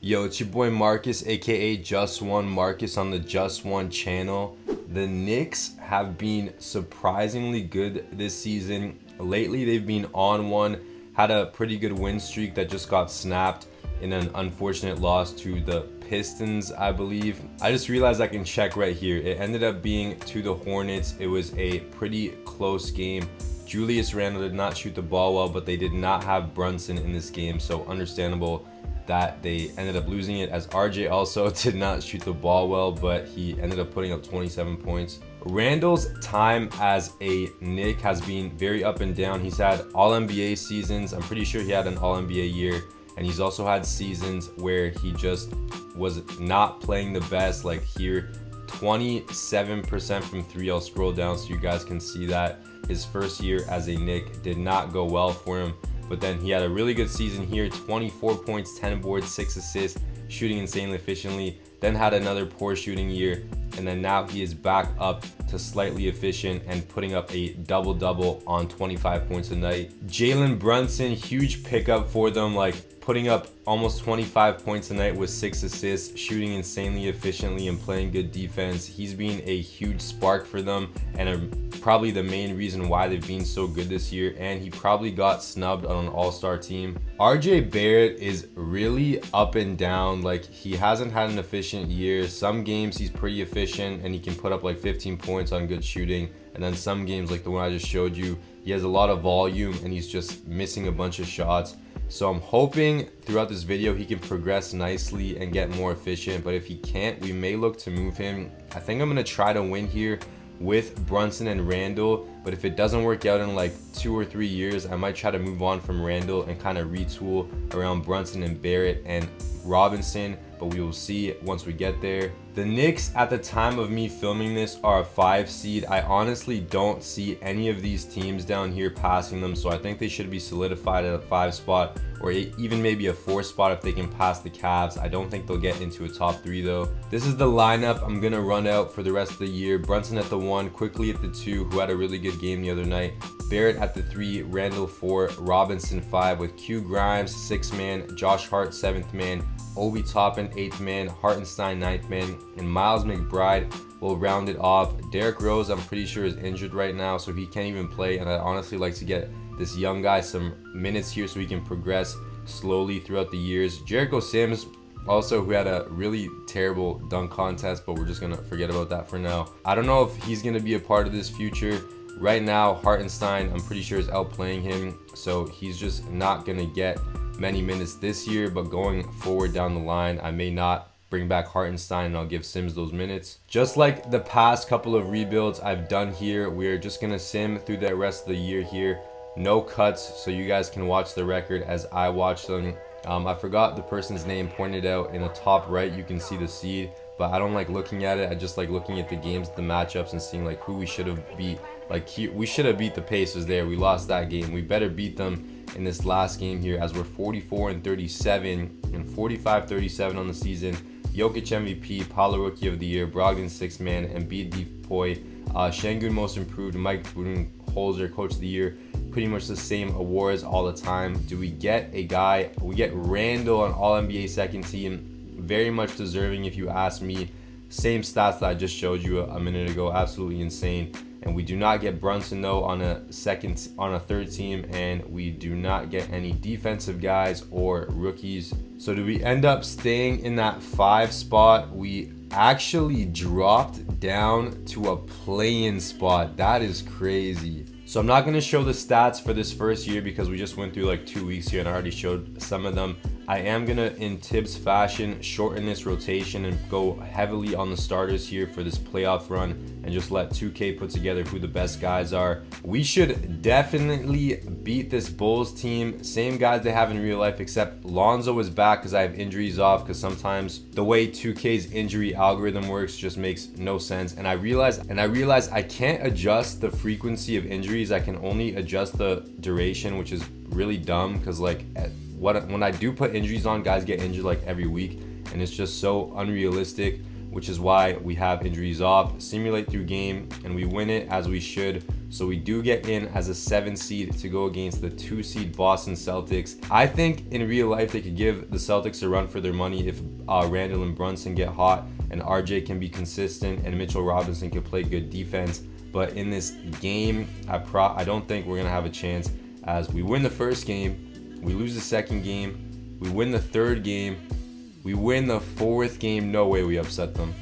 Yo, it's your boy Marcus, aka Just One Marcus on the Just One channel. The Knicks have been surprisingly good this season. Lately, they've been on one, had a pretty good win streak that just got snapped in an unfortunate loss to the Pistons, I believe. I just realized I can check right here. It ended up being to the Hornets. It was a pretty close game. Julius Randle did not shoot the ball well, but they did not have Brunson in this game, so understandable that they ended up losing it, as RJ also did not shoot the ball well, but he ended up putting up 27 points. Randle's time as a Knick has been very up and down. He's had All-NBA seasons. I'm pretty sure he had an All-NBA year, and he's also had seasons where he just was not playing the best. Like here, 27% from three. I'll scroll down so you guys can see that. His first year as a Knick did not go well for him. But then he had a really good season here, 24 points, 10 boards, 6 assists, shooting insanely efficiently. Then had another poor shooting year, and then now he is back up to slightly efficient and putting up a double-double on 25 points a night. Jalen Brunson, huge pickup for them, like putting up almost 25 points a night with 6 assists, shooting insanely efficiently and playing good defense. He's been a huge spark for them and probably the main reason why they've been so good this year, and he probably got snubbed on an all-star team. RJ Barrett is really up and down. Like, he hasn't had an efficient year. Some games he's pretty efficient and he can put up like 15 points on good shooting, and then some games like the one I just showed you, he has a lot of volume and he's just missing a bunch of shots. So I'm hoping throughout this video he can progress nicely and get more efficient, but if he can't, we may look to move him. I think I'm gonna try to win here with Brunson and Randle, but if it doesn't work out in like 2 or 3 years, I might try to move on from Randle and kind of retool around Brunson and Barrett and Robinson, but we will see once we get there. The Knicks at the time of me filming this are a 5 seed. I honestly don't see any of these teams down here passing them, so I think they should be solidified at a 5 spot or even maybe a 4 spot if they can pass the Cavs. I don't think they'll get into a top 3 though. This is the lineup I'm gonna run out for the rest of the year. Brunson at the 1, Quickly at the 2, who had a really good game the other night, Barrett at the 3, Randle 4, Robinson 5, with Q Grimes 6th man, Josh Hart 7th man, Obi Toppin 8th man, Hartenstein 9th man, and Miles McBride will round it off. Derrick Rose, I'm pretty sure, is injured right now, so he can't even play, and I'd honestly like to get this young guy some minutes here so he can progress slowly throughout the years. Jericho Sims also, who had a really terrible dunk contest, but we're just gonna forget about that for now. I don't know if he's gonna be a part of this future. Right now, Hartenstein, I'm pretty sure, is outplaying him, so he's just not gonna get many minutes this year, but going forward down the line, I may not bring back Hartenstein and I'll give Sims those minutes. Just like the past couple of rebuilds I've done here, we're just gonna sim through the rest of the year here. No cuts, so you guys can watch the record as I watch them. I forgot the person's name pointed out in the top right, you can see the seed, but I don't like looking at it. I just like looking at the games, the matchups, and seeing like who we should have beat. Like we should have beat the Pacers there. We lost that game. We better beat them in this last game here, as we're 44-37 and 45-37 on the season. Jokic MVP, Paolo Rookie of the Year, Brogdon 6th man, Embiid DPOY, Şengün Most Improved, Mike Budenholzer Coach of the Year. Pretty much the same awards all the time. Do we get a guy? We get Randle on All-NBA second team. Very much deserving if you ask me. Same stats that I just showed you a minute ago. Absolutely insane. And we do not get Brunson though on a third team, and we do not get any defensive guys or rookies. So do we end up staying in that 5 spot? We actually dropped down to a play-in spot. That is crazy. So I'm not going to show the stats for this first year because we just went through like 2 weeks here and I already showed some of them. I am going to, in Tibbs fashion, shorten this rotation and go heavily on the starters here for this playoff run and just let 2K put together who the best guys are. We should definitely beat this Bulls team. Same guys they have in real life, except Lonzo is back because I have injuries off, because sometimes the way 2K's injury algorithm works just makes no sense. And I realize I can't adjust the frequency of injuries. I can only adjust the duration, which is really dumb because like when I do put injuries on, guys get injured like every week, and it's just so unrealistic. which is why we have injuries off. Simulate through game, and we win it as we should. So we do get in as a 7 seed to go against the 2 seed Boston Celtics. I think in real life they could give the Celtics a run for their money if Randall and Brunson get hot and RJ can be consistent and Mitchell Robinson can play good defense. But in this game, I don't think we're gonna have a chance, as we win the first game, we lose the second game, we win the third game, we win the fourth game. No way we upset them.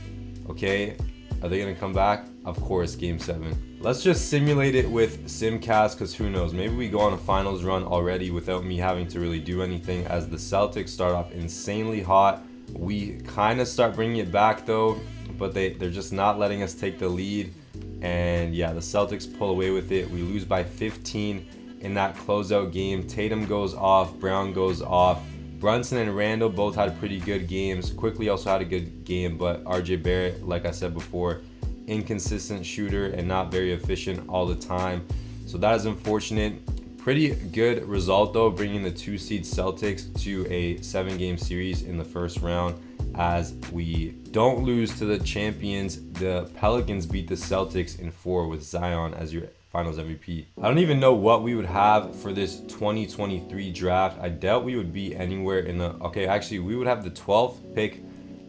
Okay, are they gonna come back? Of course, game 7. Let's just simulate it with Simcast, because who knows, maybe we go on a finals run already without me having to really do anything, as the Celtics start off insanely hot. We kind of start bringing it back though, but they're just not letting us take the lead. And yeah, the Celtics pull away with it. We lose by 15 in that closeout game. Tatum goes off, Brown goes off. Brunson and Randall both had pretty good games. Quickly also had a good game, but RJ Barrett, like I said before, inconsistent shooter and not very efficient all the time. So that is unfortunate. Pretty good result though, bringing the 2 seed Celtics to a 7-game series in the first round, as we don't lose to the champions. The Pelicans beat the Celtics in 4 with Zion as your finals MVP. I don't even know what we would have for this 2023 draft. I doubt we would be anywhere in the, okay, actually we would have the 12th pick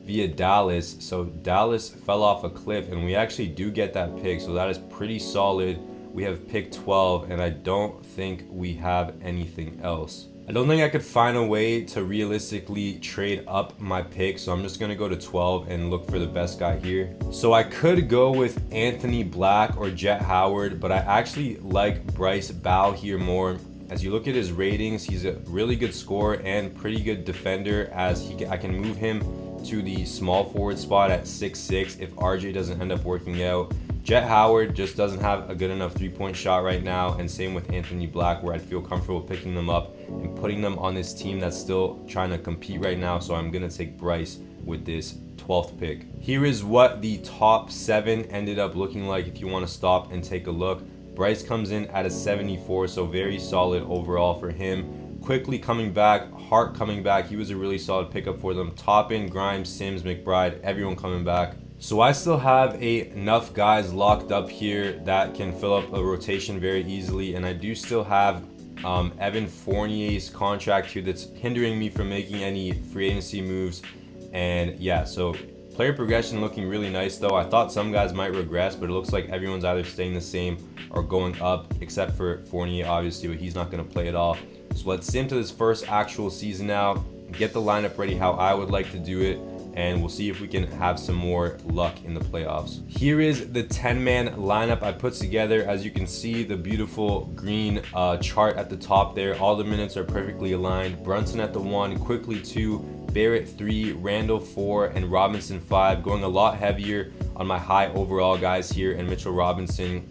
via Dallas. So Dallas fell off a cliff and we actually do get that pick. So that is pretty solid. We have pick 12 and I don't think we have anything else. I don't think I could find a way to realistically trade up my pick, so I'm just gonna go to 12 and look for the best guy here. So I could go with Anthony Black or Jet Howard, but I actually like Bryce Bow here more. As you look at his ratings, he's a really good scorer and pretty good defender, as I can move him to the small forward spot at 6'6" if RJ doesn't end up working out. Jet Howard just doesn't have a good enough 3-point shot right now, and same with Anthony Black, where I'd feel comfortable picking them up and putting them on this team that's still trying to compete right now. So I'm gonna take Bryce with this 12th pick. Here is what the top 7 ended up looking like if you want to stop and take a look. Bryce comes in at a 74, so very solid overall for him. Quickly coming back, Hart coming back, he was a really solid pickup for them. Toppin, Grimes, Sims, McBride, everyone coming back. So I still have enough guys locked up here that can fill up a rotation very easily, and I do still have Evan Fournier's contract here that's hindering me from making any free agency moves. And yeah, so player progression looking really nice though. I thought some guys might regress, but it looks like everyone's either staying the same or going up, except for Fournier obviously, but he's not going to play at all. So let's sim to this first actual season now, get the lineup ready how I would like to do it, and we'll see if we can have some more luck in the playoffs. Here is the 10-man lineup I put together. As you can see, the beautiful green chart at the top there. All the minutes are perfectly aligned. Brunson at the 1, Quickly 2, Barrett 3, Randall 4, and Robinson 5. Going a lot heavier on my high overall guys here, and Mitchell Robinson.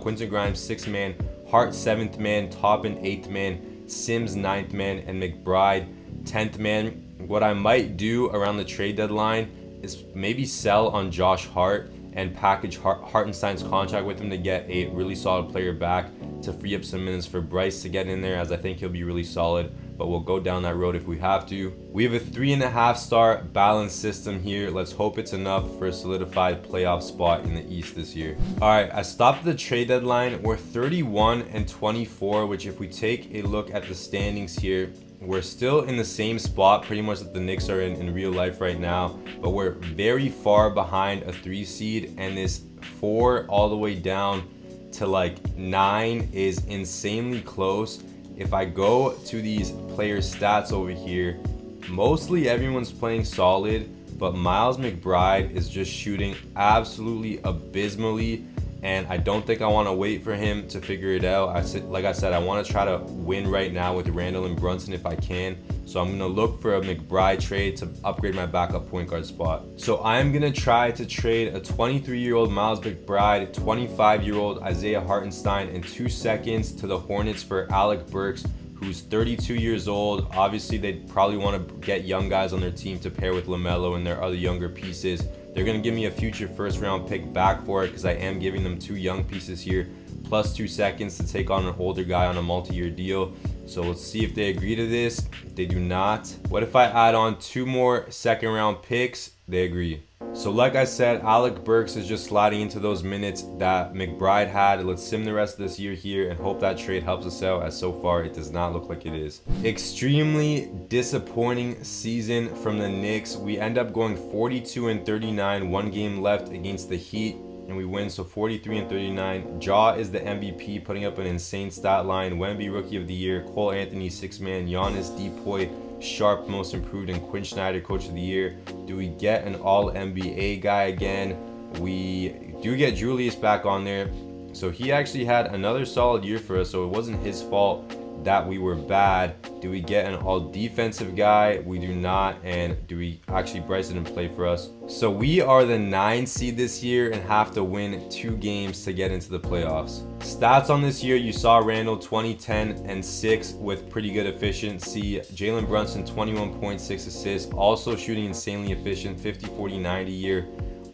Quentin Grimes 6th man, Hart 7th man, Toppin 8th man, Sims 9th man, and McBride 10th man. What I might do around the trade deadline is maybe sell on Josh Hart and package Hartenstein's contract with him to get a really solid player back to free up some minutes for Bryce to get in there, as I think he'll be really solid, but we'll go down that road if we have to. We have a 3.5-star balanced system here. Let's hope it's enough for a solidified playoff spot in the East this year. All right, I stopped the trade deadline. We're 31-24, which if we take a look at the standings here, we're still in the same spot pretty much that the Knicks are in real life right now, but we're very far behind a 3 seed, and this 4 all the way down to like 9 is insanely close. If I go to these player stats over here, mostly everyone's playing solid, but Miles McBride is just shooting absolutely abysmally, and I don't think I want to wait for him to figure it out. Like I said, I want to try to win right now with Randall and Brunson if I can. So I'm going to look for a McBride trade to upgrade my backup point guard spot. So I'm going to try to trade a 23-year-old Miles McBride, 25-year-old Isaiah Hartenstein, and 2 seconds to the Hornets for Alec Burks, who's 32 years old. Obviously, they'd probably want to get young guys on their team to pair with LaMelo and their other younger pieces. They're going to give me a future first-round pick back for it because I am giving them 2 young pieces here. plus 2 seconds to take on an older guy on a multi-year deal. So let's see if they agree to this. If they do not, what if I add on 2 more second round picks? They agree. So like I said, Alec Burks is just sliding into those minutes that McBride had. Let's sim the rest of this year here and hope that trade helps us out, as so far it does not look like it is. Extremely disappointing season from the Knicks. We end up going 42-39, 1 game left against the Heat, and we win. So 43-39. Ja is the MVP, putting up an insane stat line. Wemby Rookie of the Year, Cole Anthony 6th man, Giannis Depoy Sharp Most Improved, and Quinn Snyder Coach of the Year. Do we get an all NBA guy again? We do get Julius back on there. So he actually had another solid year for us, so it wasn't his fault that we were bad. Do we get an all defensive guy? We do not. And do we actually, Bryce didn't play for us. So we are the 9 seed this year and have to win 2 games to get into the playoffs. Stats on this year, you saw Randall 20, 10, and 6 with pretty good efficiency. Jalen Brunson 21.6 assists, also shooting insanely efficient, 50, 40, 90 year.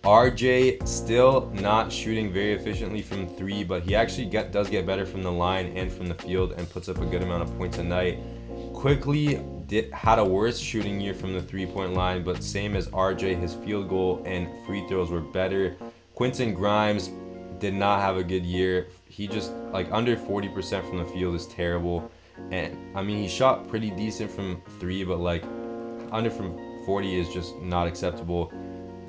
RJ still not shooting very efficiently from 3, but he actually does get better from the line and from the field and puts up a good amount of points a night. Quickly had a worse shooting year from the 3-point line, but same as RJ, his field goal and free throws were better. Quentin Grimes did not have a good year. He just, like, under 40% from the field is terrible. And I mean, he shot pretty decent from 3, but like under from 40 is just not acceptable.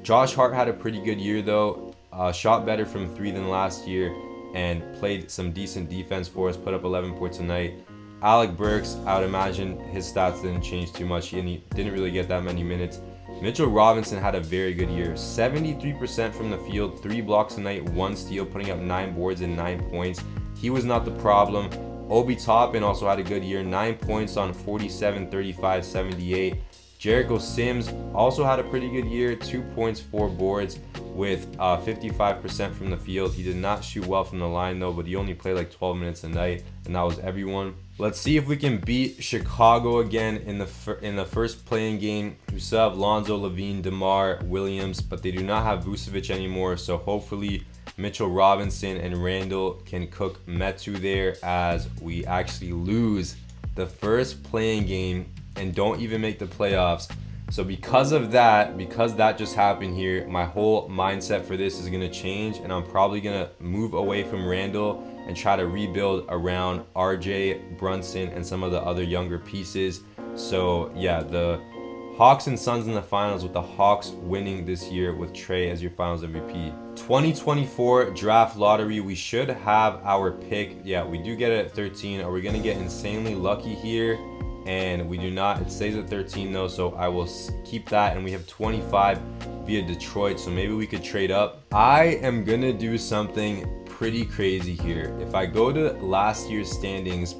Josh Hart had a pretty good year though, shot better from 3 than last year and played some decent defense for us, put up 11 points a night. Alec Burks, I would imagine his stats didn't change too much, and he didn't really get that many minutes. Mitchell Robinson had a very good year, 73% from the field, 3 blocks a night, 1 steal, putting up 9 boards and 9 points. He was not the problem. Obi Toppin also had a good year, 9 points on 47, 35, 78. Jericho Sims also had a pretty good year, 2 points, 4 boards with 55% from the field. He did not shoot well from the line though, but he only played like 12 minutes a night, and that was everyone. Let's see if we can beat Chicago again in the first playing game. We still have Lonzo, Levine, DeMar, Williams, but they do not have Vucevic anymore, so hopefully Mitchell Robinson and Randall can cook Metu there as we actually lose the first playing game and don't even make the playoffs. So because that just happened here, my whole mindset for this is going to change, and I'm probably going to move away from Randall and try to rebuild around RJ, Brunson, and some of the other younger pieces. So yeah, the Hawks and Suns in the finals, with the Hawks winning this year with Trey as your finals MVP. 2024 draft lottery, we should have our pick. Yeah, we do get it at 13. Are we going to get insanely lucky here? And we do not. It stays at 13 though, so I will keep that. And we have 25 via Detroit, so maybe we could trade up. I am gonna do something pretty crazy here. If I go to last year's standings,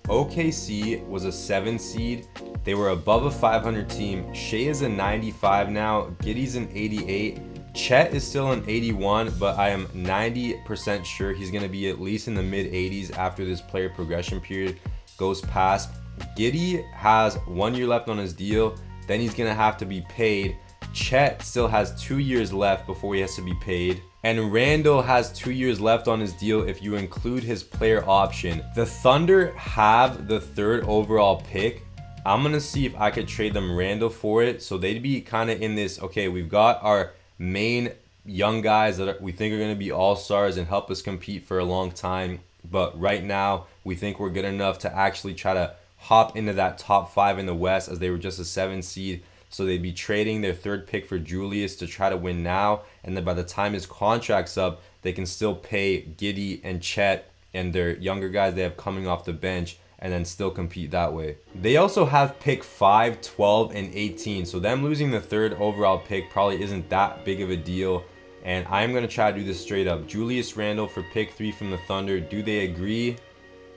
OKC was a 7 seed. They were above a 500 team. Shea is a 95 now. Giddey's an 88. Chet is still an 81, but I am 90% sure he's gonna be at least in the mid 80s after this player progression period goes past. Giddey has 1 year left on his deal, then he's gonna have to be paid. Chet still has 2 years left before he has to be paid, and Randall has 2 years left on his deal if you include his player option. The Thunder have the 3rd overall pick. I'm gonna see if I could trade them Randall for it, so they'd be kind of in this, okay, we've got our main young guys that we think are gonna be all-stars and help us compete for a long time, but right now we think we're good enough to actually try to hop into that top 5 in the West, as they were just a 7 seed. So they'd be trading their 3rd pick for Julius to try to win now, and then by the time his contract's up, they can still pay Giddey and Chet and their younger guys they have coming off the bench, and then still compete that way. They also have pick 5, 12, and 18, so them losing the 3rd overall pick probably isn't that big of a deal, and I'm going to try to do this straight up. Julius Randle for pick 3 from the Thunder. Do they agree?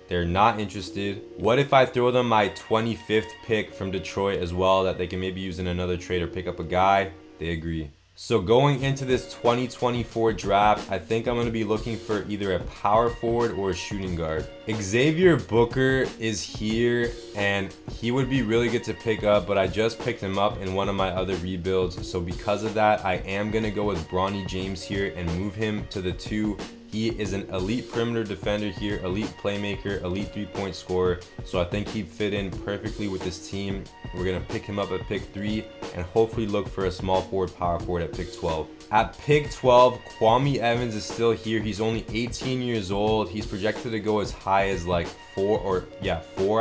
They're not interested. What if I throw them my 25th pick from Detroit as well, that they can maybe use in another trade or pick up a guy? They agree. So going into this 2024 draft, I think I'm going to be looking for either a power forward or a shooting guard. Xavier Booker is here, and he would be really good to pick up, but I just picked him up in one of my other rebuilds. So because of that, I am going to go with Bronny James here and move him to the 2. He is an elite perimeter defender here, elite playmaker, elite three-point scorer. So I think he'd fit in perfectly with this team. We're going to pick him up at pick 3 and hopefully look for a small forward, power forward at pick 12. At pick 12, Kwame Evans is still here. He's only 18 years old. He's projected to go as high as like 4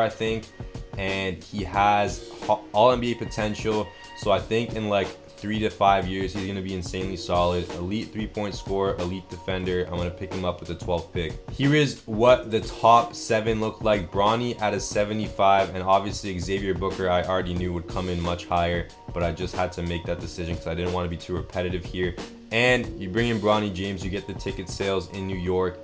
I think. And he has all-NBA potential. So I think in like 3 to 5 years, he's going to be insanely solid. Elite three-point scorer, elite defender. I'm going to pick him up with the 12th pick. Here is what the top 7 look like. Bronny at a 75, and obviously Xavier Booker I already knew would come in much higher, but I just had to make that decision because I didn't want to be too repetitive here. And you bring in Bronny James, you get the ticket sales in New York.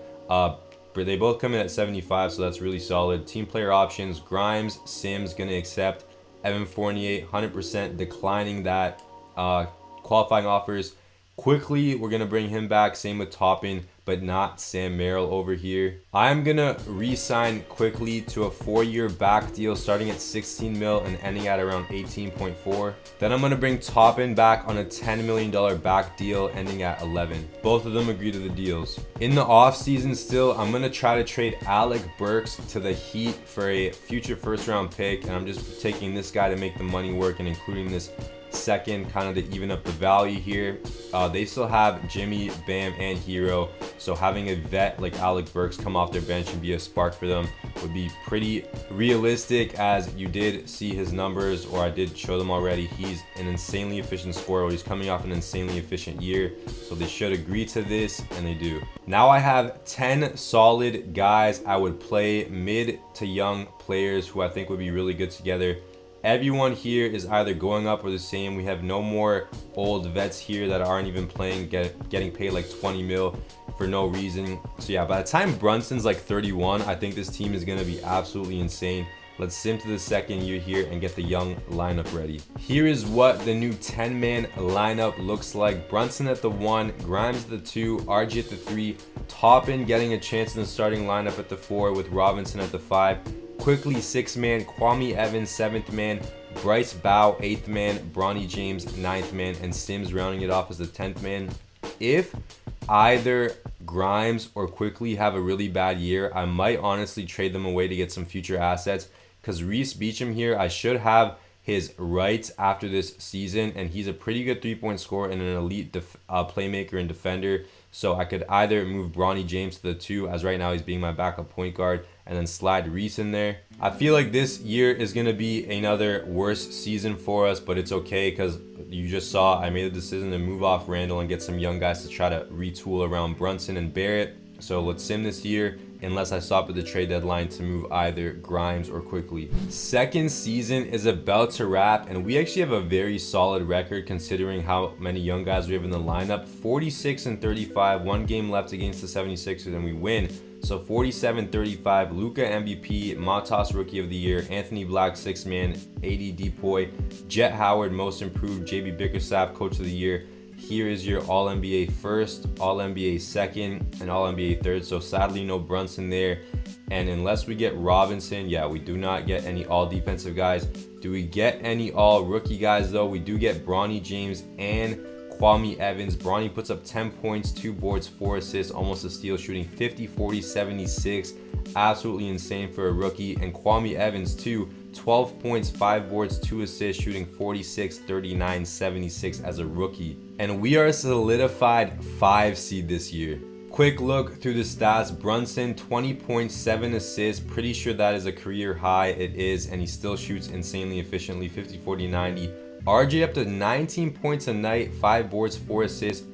They both come in at 75, so that's really solid. Team player options, Grimes, Sims, going to accept. Evan Fournier, 100% declining that. Qualifying offers. Quickly, we're going to bring him back. Same with Toppin, but not Sam Merrill over here. I'm going to re-sign Quickly to a 4-year back deal starting at 16 mil and ending at around 18.4. Then I'm going to bring Toppin back on a $10 million back deal ending at 11. Both of them agree to the deals. In the offseason still, I'm going to try to trade Alec Burks to the Heat for a future first-round pick, and I'm just taking this guy to make the money work and including this second kind of to even up the value here. They still have Jimmy, Bam, and Hero, so having a vet like Alec Burks come off their bench and be a spark for them would be pretty realistic, as you did see his numbers, or I did show them already. He's an insanely efficient scorer. He's coming off an insanely efficient year, so they should agree to this, and they do. Now I have 10 solid guys I would play, mid to young players who I think would be really good together. Everyone here is either going up or the same. We have no more old vets here that aren't even playing, getting paid like 20 mil for no reason. So yeah, by the time Brunson's like 31, I think this team is going to be absolutely insane. Let's sim to the second year here and get the young lineup ready. Here is what the new 10-man lineup looks like. Brunson at the 1, Grimes at the 2, RG at the 3, Toppin getting a chance in the starting lineup at the 4 with Robinson at the 5. Quickly 6th man, Kwame Evans 7th man, Bryce Bow 8th man, Bronny James 9th man, and Sims rounding it off as the 10th man. If either Grimes or Quickly have a really bad year, I might honestly trade them away to get some future assets, because Reese Beacham here, I should have his rights after this season, and he's a pretty good three-point scorer and an elite playmaker and defender. So I could either move Bronny James to the 2, as right now he's being my backup point guard, and then slide Reese in there. I feel like this year is going to be another worse season for us, but it's okay because you just saw I made the decision to move off Randall and get some young guys to try to retool around Brunson and Barrett. So let's sim this year, unless I stop at the trade deadline to move either Grimes or Quickly. Second season is about to wrap, and we actually have a very solid record considering how many young guys we have in the lineup. 46-35, 1 game left against the 76ers and we win. So 47-35, Luka MVP, Matas Rookie of the Year, Anthony Black 6th man, AD Depoy, Jet Howard Most Improved, JB Bickerstaff Coach of the Year. Here is your All-NBA first, All-NBA second, and All-NBA third. So sadly, no Brunson there. And unless we get Robinson, yeah, we do not get any all-defensive guys. Do we get any all-rookie guys, though? We do get Bronny James and Kwame Evans. Bronny puts up 10 points, 2 boards, 4 assists, almost a steal, shooting 50, 40, 76. Absolutely insane for a rookie. And Kwame Evans, too. 12 points, 5 boards, 2 assists, shooting 46, 39, 76 as a rookie. And we are a solidified 5 seed this year. Quick look through the stats. Brunson, 20.7 assists. Pretty sure that is a career high. It is, and he still shoots insanely efficiently, 50, 40, 90. RJ up to 19 points a night, 5 boards, 4 assists,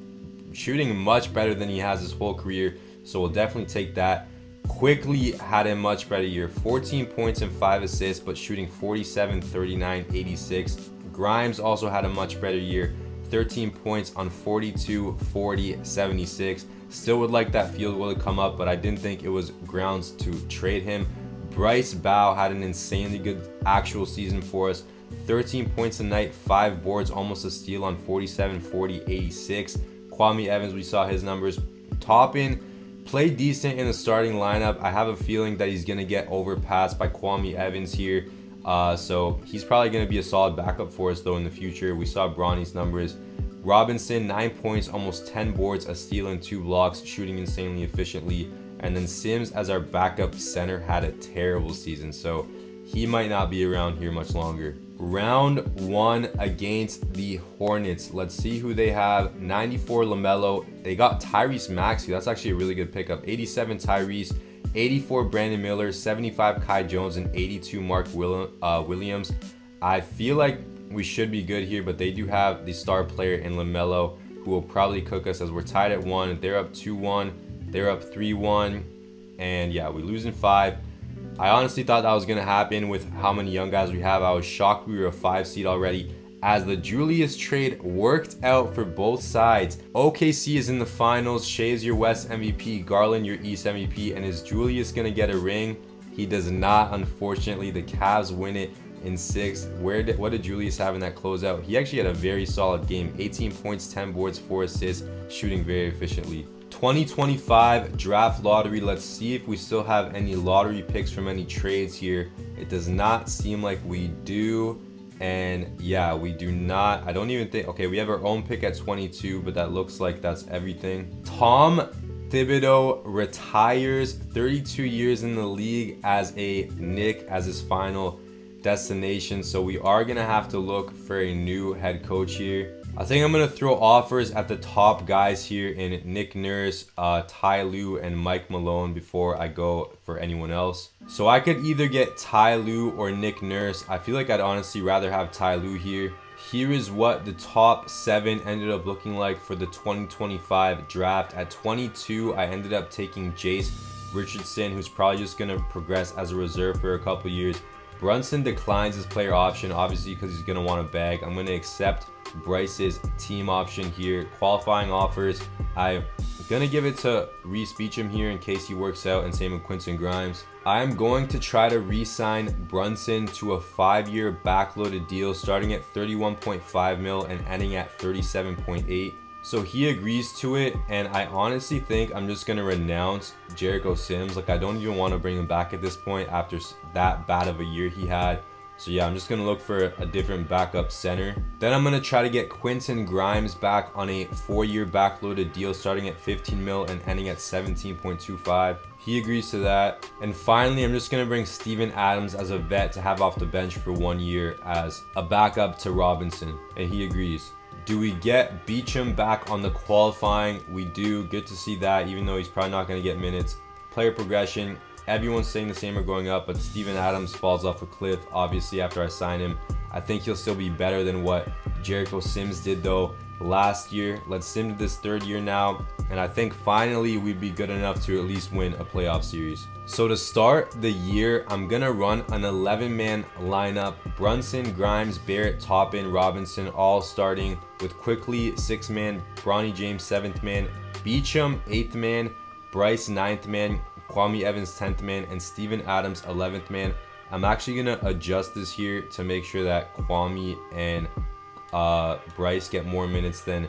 shooting much better than he has his whole career. So we'll definitely take that. Quickly had a much better year, 14 points and 5 assists, but shooting 47, 39, 86. Grimes also had a much better year, 13 points on 42, 40, 76. Still would like that field goal to come up, but I didn't think it was grounds to trade him. Bryce Bow had an insanely good actual season for us. 13 points a night, 5 boards, almost a steal on 47, 40, 86. Kwame Evans, we saw his numbers. Toppin played decent in the starting lineup. I have a feeling that he's going to get overpassed by Kwame Evans here. So he's probably going to be a solid backup for us, though, in the future. We saw Bronny's numbers. Robinson, 9 points, almost 10 boards, a steal and 2 blocks, shooting insanely efficiently. And then Sims as our backup center had a terrible season, so he might not be around here much longer. Round 1 against the Hornets. Let's see who they have. 94 LaMelo. They got Tyrese Maxey. That's actually a really good pickup. 87 Tyrese, 84 Brandon Miller, 75 Kai Jones, and 82 Mark Williams. I feel like we should be good here, but they do have the star player in LaMelo, who will probably cook us as we're tied at 1. They're up 2-1. They're up 3-1. And yeah, we lose in 5. I honestly thought that was going to happen with how many young guys we have. I was shocked we were a 5 seed already, as the Julius trade worked out for both sides. OKC is in the finals. Shea is your West MVP, Garland your East MVP, and is Julius going to get a ring? He does not, unfortunately. The Cavs win it in 6. What did Julius have in that closeout? He actually had a very solid game. 18 points, 10 boards, 4 assists, shooting very efficiently. 2025 draft lottery. Let's see if we still have any lottery picks from any trades here. It does not seem like we do. And yeah, we do not. I don't even think. Okay, we have our own pick at 22, but that looks like that's everything. Tom Thibodeau retires, 32 years in the league, as a Knick as his final destination. So we are going to have to look for a new head coach here. I think I'm going to throw offers at the top guys here in Nick Nurse, Ty Lue, and Mike Malone before I go for anyone else. So I could either get Ty Lue or Nick Nurse. I feel like I'd honestly rather have Ty Lue here. Here is what the top 7 ended up looking like for the 2025 draft. At 22, I ended up taking Jace Richardson, who's probably just going to progress as a reserve for a couple years. Brunson declines his player option, obviously, because he's going to want a bag. I'm going to accept Bryce's team option here. Qualifying offers, I'm going to give it to Reese Beacham here in case he works out, and same with Quentin Grimes. I'm going to try to re-sign Brunson to a 5-year backloaded deal starting at 31.5 mil and ending at 37.8. So he agrees to it, and I honestly think I'm just going to renounce Jericho Sims. Like, I don't even want to bring him back at this point after that bad of a year he had. So yeah, I'm just going to look for a different backup center. Then I'm going to try to get Quentin Grimes back on a 4-year backloaded deal starting at 15 mil and ending at 17.25. He agrees to that. And finally, I'm just going to bring Steven Adams as a vet to have off the bench for 1 year as a backup to Robinson, and he agrees. Do we get Beacham back on the qualifying? We do. Good to see that, even though he's probably not going to get minutes. Player progression. Everyone's saying the same or going up, but Steven Adams falls off a cliff, obviously, after I sign him. I think he'll still be better than what Jericho Sims did, though, last year. Let's sim to this 3rd year now, and I think finally we'd be good enough to at least win a playoff series. So to start the year, I'm going to run an 11-man lineup. Brunson, Grimes, Barrett, Toppin, Robinson, all starting with Quickly, 6th man, Bronny James, 7th man, Beacham, 8th man, Bryce, 9th man, Kwame Evans, 10th man, and Steven Adams, 11th man. I'm actually going to adjust this here to make sure that Kwame and Bryce get more minutes than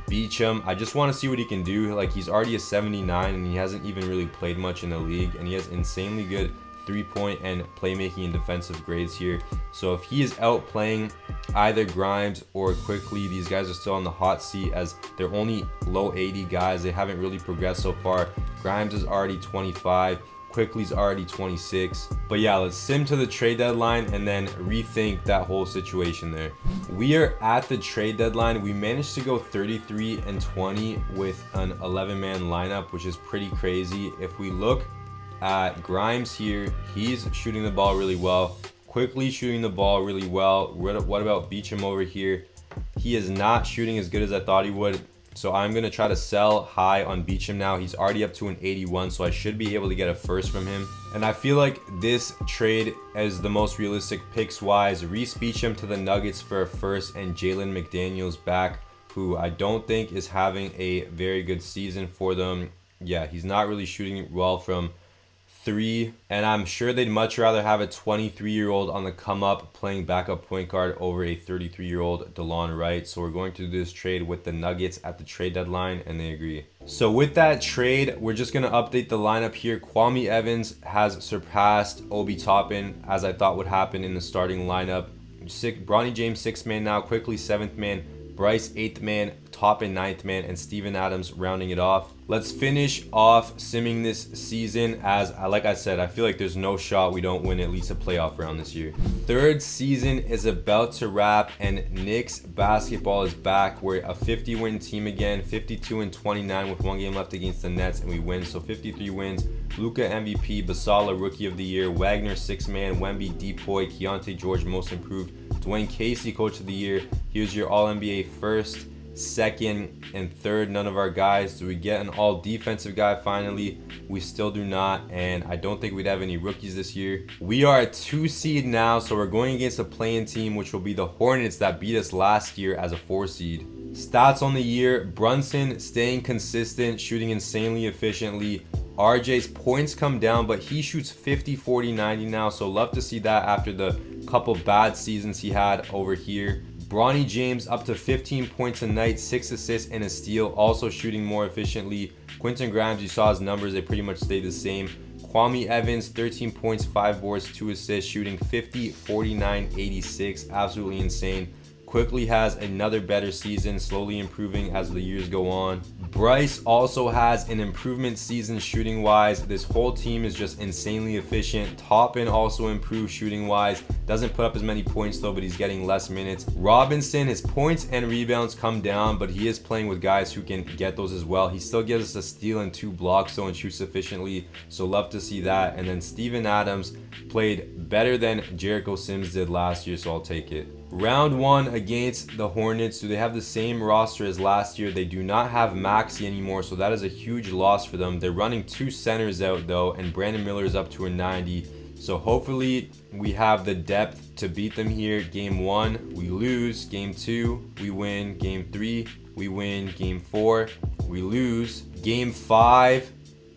Beacham. I just want to see what he can do. Like, he's already a 79 and he hasn't even really played much in the league, and he has insanely good 3-point and playmaking and defensive grades here. So if he is out playing either Grimes or Quickly, these guys are still on the hot seat as they're only low 80 guys. They haven't really progressed so far. Grimes is already 25. Quickly's already 26. But yeah, let's sim to the trade deadline and then rethink that whole situation there. We are at the trade deadline. We managed to go 33-20 with an 11-man lineup, which is pretty crazy. If we look at Grimes here, he's shooting the ball really well. Quickly shooting the ball really well. What about Beacham over here? He is not shooting as good as I thought he would. So I'm going to try to sell high on Beacham now. He's already up to an 81, so I should be able to get a first from him. And I feel like this trade is the most realistic picks-wise. Reese Beacham to the Nuggets for a first, and Jalen McDaniels back, who I don't think is having a very good season for them. Yeah, he's not really shooting well from 3, and I'm sure they'd much rather have a 23-year-old on the come up playing backup point guard over a 33-year-old DeLon Wright. So we're going to do this trade with the Nuggets at the trade deadline, and they agree. So with that trade, we're just going to update the lineup here. Kwame Evans has surpassed Obi Toppin, as I thought would happen in the starting lineup. Bronny James 6th man now, Quickly 7th man, Bryce 8th man, Toppin 9th man, and Steven Adams rounding it off. Let's finish off simming this season as, like I said, I feel like there's no shot we don't win at least a playoff round this year. Third season is about to wrap and Knicks basketball is back. We're a 50-win team again, 52-29 with 1 game left against the Nets, and we win. So 53 wins. Luka MVP, Basala Rookie of the Year, Wagner 6th man, Wemby Depoy, Keontae George Most Improved, Dwayne Casey Coach of the Year. Here's your All-NBA first, second, and third. None of our guys. Do we get an all-defensive guy finally? We still do not, and I don't think we'd have any rookies this year. We are a 2 seed now, so we're going against a play-in team, which will be the Hornets that beat us last year as a 4 seed. Stats on the year: Brunson staying consistent, shooting insanely efficiently. RJ's points come down, but he shoots 50, 40, 90 now, so love to see that after the couple bad seasons he had over here. Bronny James up to 15 points a night, 6 assists and a steal, also shooting more efficiently. Quentin Grimes, you saw his numbers, they pretty much stayed the same. Kwame Evans, 13 points, 5 boards, 2 assists, shooting 50, 49, 86, absolutely insane. Quickly has another better season, slowly improving as the years go on. Bryce also has an improvement season shooting wise. This whole team is just insanely efficient. Toppin also improved shooting wise. Doesn't put up as many points though, but he's getting less minutes. Robinson, his points and rebounds come down, but he is playing with guys who can get those as well. He still gives us a steal and 2 blocks though and shoots efficiently, so love to see that. And then Steven Adams played better than Jericho Sims did last year, so I'll take it. Round 1 against the Hornets. Do they have the same roster as last year? They do not have Maxey anymore, so that is a huge loss for them. They're running 2 centers out though, and Brandon Miller is up to a 90. So hopefully we have the depth to beat them here. Game 1, we lose. Game 2, we win. Game 3, we win. Game 4, we lose. Game 5,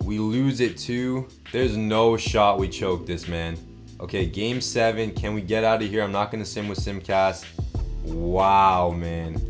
we lose it too. There's no shot we choke this, man. Okay, game 7. Can we get out of here? I'm not going to sim with Simcast. Wow, man.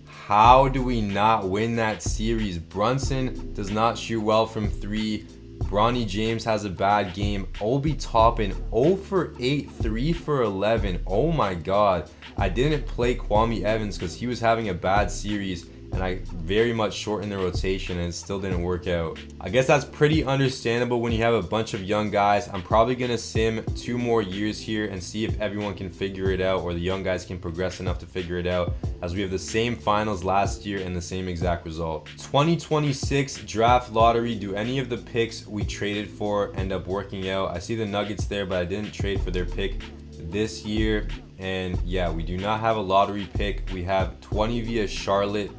How do we not win that series? Brunson does not shoot well from 3. Bronny James has a bad game. Obi Toppin 0 for 8, 3 for 11. Oh my God. I didn't play Kwame Evans because he was having a bad series, and I very much shortened the rotation and it still didn't work out. I guess that's pretty understandable when you have a bunch of young guys. I'm probably going to sim 2 more years here and see if everyone can figure it out, or the young guys can progress enough to figure it out, as we have the same finals last year and the same exact result. 2026 draft lottery. Do any of the picks we traded for end up working out? I see the Nuggets there, but I didn't trade for their pick this year. And yeah, we do not have a lottery pick. We have 20 via Charlotte,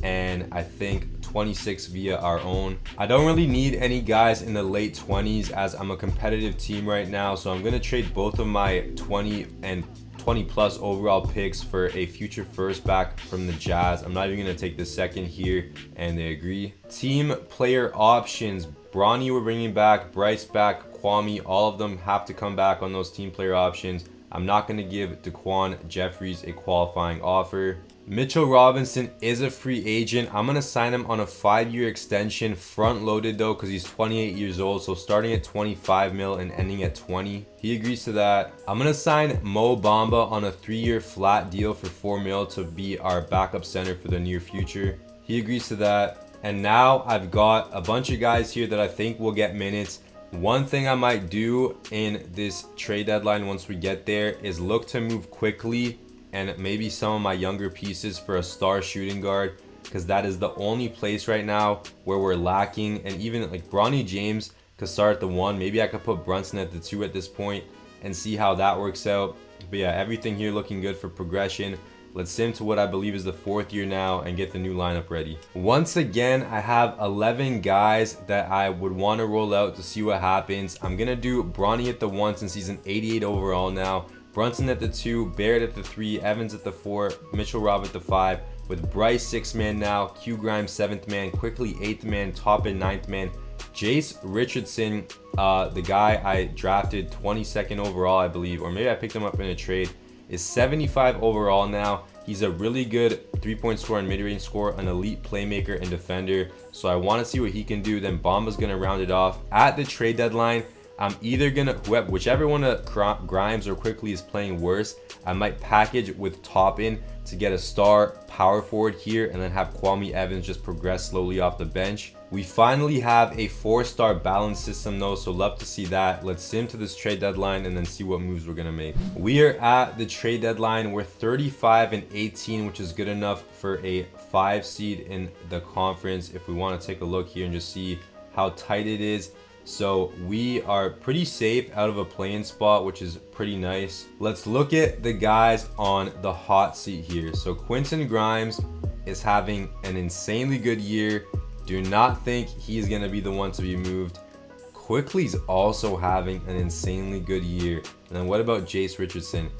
and I think 26 via our own. I don't really need any guys in the late 20s as I'm a competitive team right now, so I'm going to trade both of my 20 and 20 plus overall picks for a future first back from the Jazz. I'm not even going to take the second here, and they agree. Team player options. Bronny we're bringing back, Bryce back, Kwame, all of them have to come back on those team player options. I'm not going to give Daquan Jeffries a qualifying offer. Mitchell Robinson is a free agent. I'm going to sign him on a 5-year extension, front loaded though, because he's 28 years old. So starting at 25 mil and ending at 20. He agrees to that. I'm going to sign Mo Bamba on a 3-year flat deal for 4 mil to be our backup center for the near future. He agrees to that. And now I've got a bunch of guys here that I think will get minutes. One thing I might do in this trade deadline once we get there is look to move quickly and maybe some of my younger pieces for a star shooting guard, because that is the only place right now where we're lacking. And even like Bronny James could start at the 1. Maybe I could put Brunson at the 2 at this point and see how that works out. But yeah, everything here looking good for progression. Let's sim to what I believe is the 4th year now and get the new lineup ready. Once again, I have 11 guys that I would want to roll out to see what happens. I'm going to do Bronny at the 1 since he's an 88 overall now. Brunson at the 2, Barrett at the 3, Evans at the 4, Mitchell Rob at the 5, with Bryce 6th man now, Q Grimes 7th man, Quickly 8th man, Toppin 9th man, Jace Richardson, the guy I drafted 22nd overall, I believe, or maybe I picked him up in a trade, is 75 overall now. He's a really good 3-point scorer and mid-range scorer, an elite playmaker and defender. So I want to see what he can do. Then Bamba's going to round it off. At the trade deadline, I'm either gonna, whichever one of Grimes or Quickly is playing worse, I might package with Toppin to get a star power forward here and then have Kwame Evans just progress slowly off the bench. We finally have a 4-star balance system though, so love to see that. Let's sim to this trade deadline and then see what moves we're gonna make. We are at the trade deadline. We're 35-18, which is good enough for a 5 seed in the conference. If we want to take a look here and just see how tight it is. So we are pretty safe out of a play-in spot, which is pretty nice. Let's look at the guys on the hot seat here. So Quentin Grimes is having an insanely good year. Do not think he's going to be the one to be moved. Quickly's also having an insanely good year. And then what about Jace Richardson?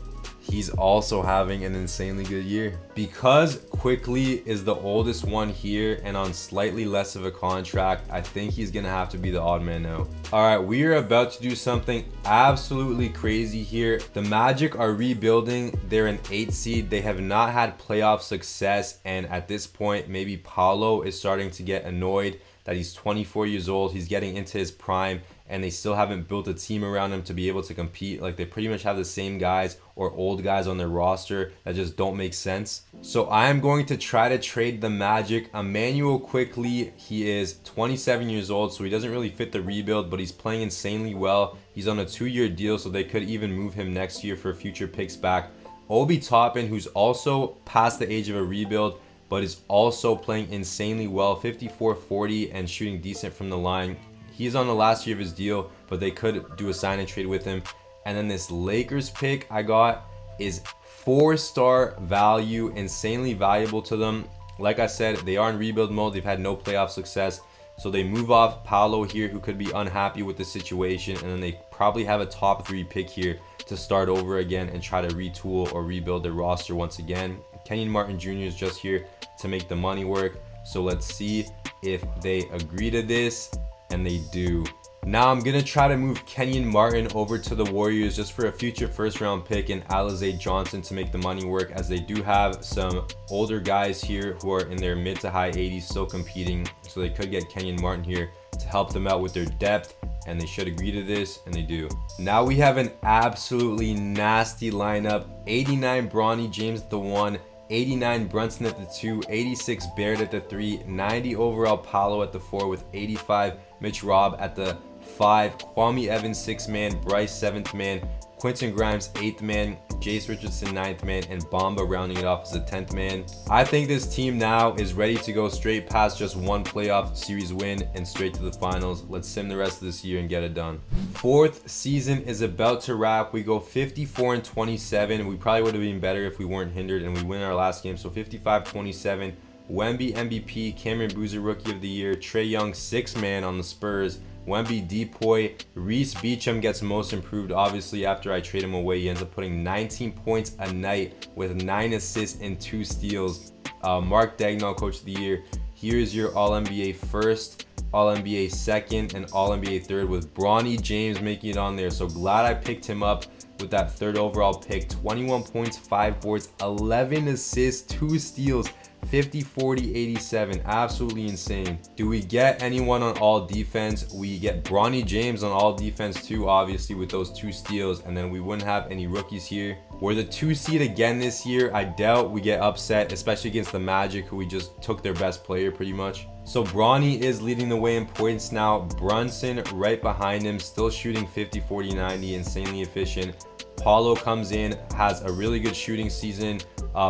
He's also having an insanely good year. Because Quickly is the oldest one here and on slightly less of a contract, I think he's gonna have to be the odd man out. All right, we are about to do something absolutely crazy here. The Magic are rebuilding. They're an 8 seed. They have not had playoff success, and at this point, maybe Paolo is starting to get annoyed that he's 24 years old. He's getting into his prime, and they still haven't built a team around him to be able to compete. Like, they pretty much have the same guys or old guys on their roster that just don't make sense. So I am going to try to trade the Magic Emmanuel Quickly. He is 27 years old, so he doesn't really fit the rebuild, but he's playing insanely well. He's on a 2-year deal, so they could even move him next year for future picks back. Obi Toppin, who's also past the age of a rebuild, but is also playing insanely well, 54-40 and shooting decent from the line. He's on the last year of his deal, but they could do a sign and trade with him. And then this Lakers pick I got is 4-star value, insanely valuable to them. Like I said, they are in rebuild mode. They've had no playoff success. So they move off Paolo here, who could be unhappy with the situation. And then they probably have a top 3 pick here to start over again and try to retool or rebuild their roster once again. Kenyon Martin Jr. is just here to make the money work. So let's see if they agree to this. And they do. Now I'm gonna try to move Kenyon Martin over to the Warriors just for a future first-round pick and Alize Johnson to make the money work, as they do have some older guys here who are in their mid to high 80s still competing. So they could get Kenyon Martin here to help them out with their depth, and they should agree to this, and they do. Now we have an absolutely nasty lineup. 89 Bronny James at the 1, 89 Brunson at the 2, 86 Barrett at the 3, 90 overall Paolo at the 4 with 85 Mitch Robb at the 5, Kwame Evans 6th man, Bryce 7th man, Quentin Grimes 8th man, Jace Richardson 9th man, and Bamba rounding it off as the 10th man. I think this team now is ready to go straight past just one playoff series win and straight to the finals. Let's sim the rest of this year and get it done. 4th season is about to wrap. We go 54-27. We probably would have been better if we weren't hindered and we win our last game. So 55-27. Wemby MVP, Cameron Boozer Rookie of the Year, Trae Young 6th man on the Spurs, Wemby Depoy, Reese Beacham gets most improved. Obviously, after I trade him away, he ends up putting 19 points a night with 9 assists and 2 steals. Mark Daigneault Coach of the Year. Here's your All-NBA first, All-NBA second, and All-NBA third, with Bronny James making it on there. So glad I picked him up with that 3rd overall pick. 21 points, 5 boards, 11 assists, 2 steals. 50, 40, 87. Absolutely insane. Do we get anyone on all defense? We get Bronny James on all defense too, obviously, with those 2 steals. And then we wouldn't have any rookies here. We're the 2 seed again this year. I doubt we get upset, especially against the Magic, who we just took their best player pretty much. So Bronny is leading the way in points now. Brunson right behind him, still shooting 50, 40, 90. Insanely efficient. Paulo comes in, has a really good shooting season,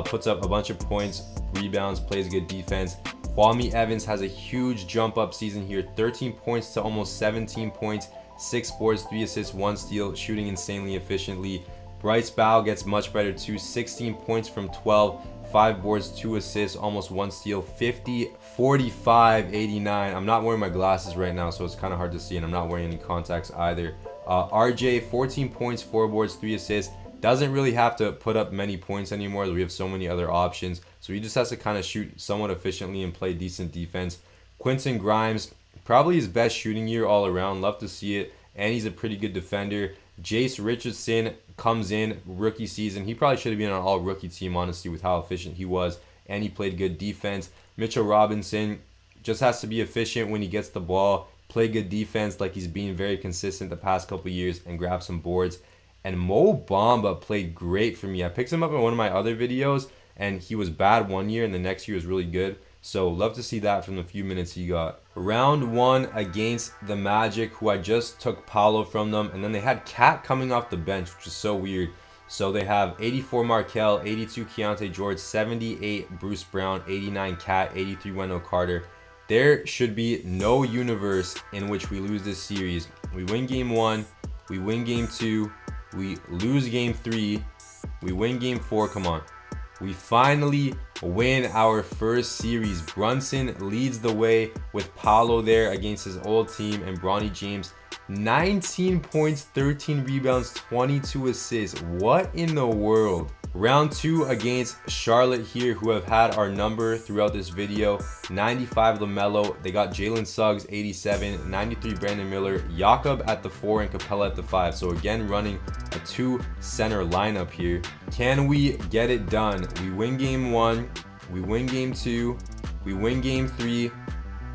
puts up a bunch of points, rebounds, plays good defense. Kwame Evans has a huge jump up season here, 13 points to almost 17 points, 6 boards, 3 assists, 1 steal, shooting insanely efficiently. Bryce Bow gets much better too, 16 points from 12, 5 boards, 2 assists, almost 1 steal, 50, 45, 89. I'm not wearing my glasses right now, so it's kind of hard to see, and I'm not wearing any contacts either. RJ, 14 points, 4 boards, 3 assists. Doesn't really have to put up many points anymore. We have so many other options. So he just has to kind of shoot somewhat efficiently and play decent defense. Quentin Grimes, probably his best shooting year all around. Love to see it. And he's a pretty good defender. Jace Richardson comes in, rookie season. He probably should have been on an all-rookie team, honestly, with how efficient he was. And he played good defense. Mitchell Robinson just has to be efficient when he gets the ball. play good defense like he's been very consistent the past couple years, and grab some boards. And Mo Bamba played great for me. I picked him up in one of my other videos, and he was bad one year, and the next year was really good. So love to see that from the few minutes he got. Round 1 against the Magic, who I just took Paolo from them, and then they had Cat coming off the bench, which is so weird. So they have 84 Markel, 82 Keontae George, 78 Bruce Brown, 89 Cat, 83 Wendell Carter. There should be no universe in which we lose this series. We win game 1, we win game 2, we lose game 3, we win game 4. Come on. We finally win our first series. Brunson leads the way with Paolo there against his old team, and Bronny James 19 points, 13 rebounds, 22 assists. What in the world? Round 2 against Charlotte here, who have had our number throughout this video. 95 LaMelo. They got Jalen Suggs 87, 93 Brandon Miller, Jakob at the 4, and Capella at the 5. So again, running a 2 center lineup here. Can we get it done? We win game 1, we win game 2, we win game 3,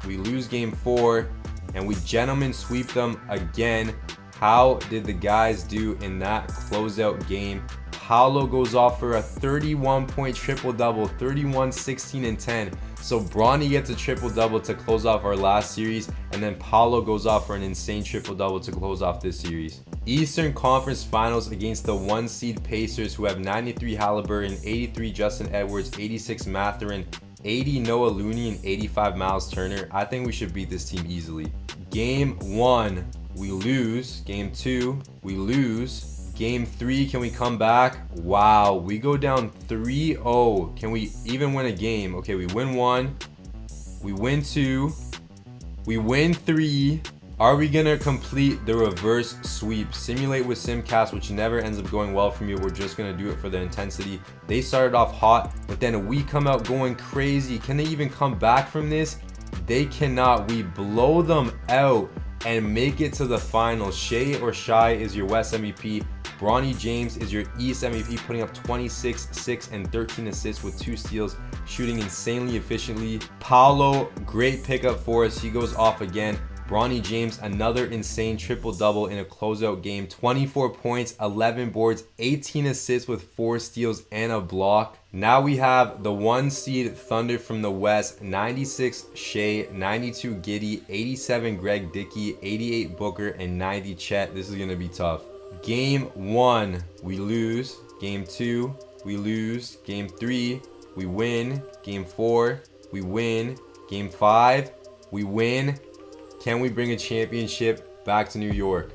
we lose game 4, and we gentlemen sweep them again. How did the guys do in that closeout game? Paolo goes off for a 31-point triple-double, 31, 16, and 10. So Bronny gets a triple-double to close off our last series, and then Paolo goes off for an insane triple-double to close off this series. Eastern Conference Finals against the 1 seed Pacers, who have 93 Halliburton, 83 Justin Edwards, 86 Mathurin, 80 Noah Looney, and 85 Miles Turner. I think we should beat this team easily. Game 1, we lose. Game 2, we lose. Game 3, can we come back? Wow, we go down 3-0. Can we even win a game? Okay, we win 1, we win 2, we win 3. Are we gonna complete the reverse sweep? Simulate with Simcast, which never ends up going well for me. We're just gonna do it for the intensity. They started off hot, but then we come out going crazy. Can they even come back from this? They cannot. We blow them out and make it to the finals. Shea or Shy is your West MVP. Bronny James is your East MVP, putting up 26, 6, and 13 assists with 2 steals, shooting insanely efficiently. Paolo, great pickup for us. He goes off again. Bronny James, another insane triple-double in a closeout game. 24 points, 11 boards, 18 assists with 4 steals and a block. Now we have the 1 seed Thunder from the West. 96 Shea, 92 Giddey, 87 Greg Dickey, 88 Booker, and 90 Chet. This is going to be tough. Game 1, we lose. Game 2, we lose. Game 3, we win. Game 4, we win. Game 5, we win. Can we bring a championship back to New York?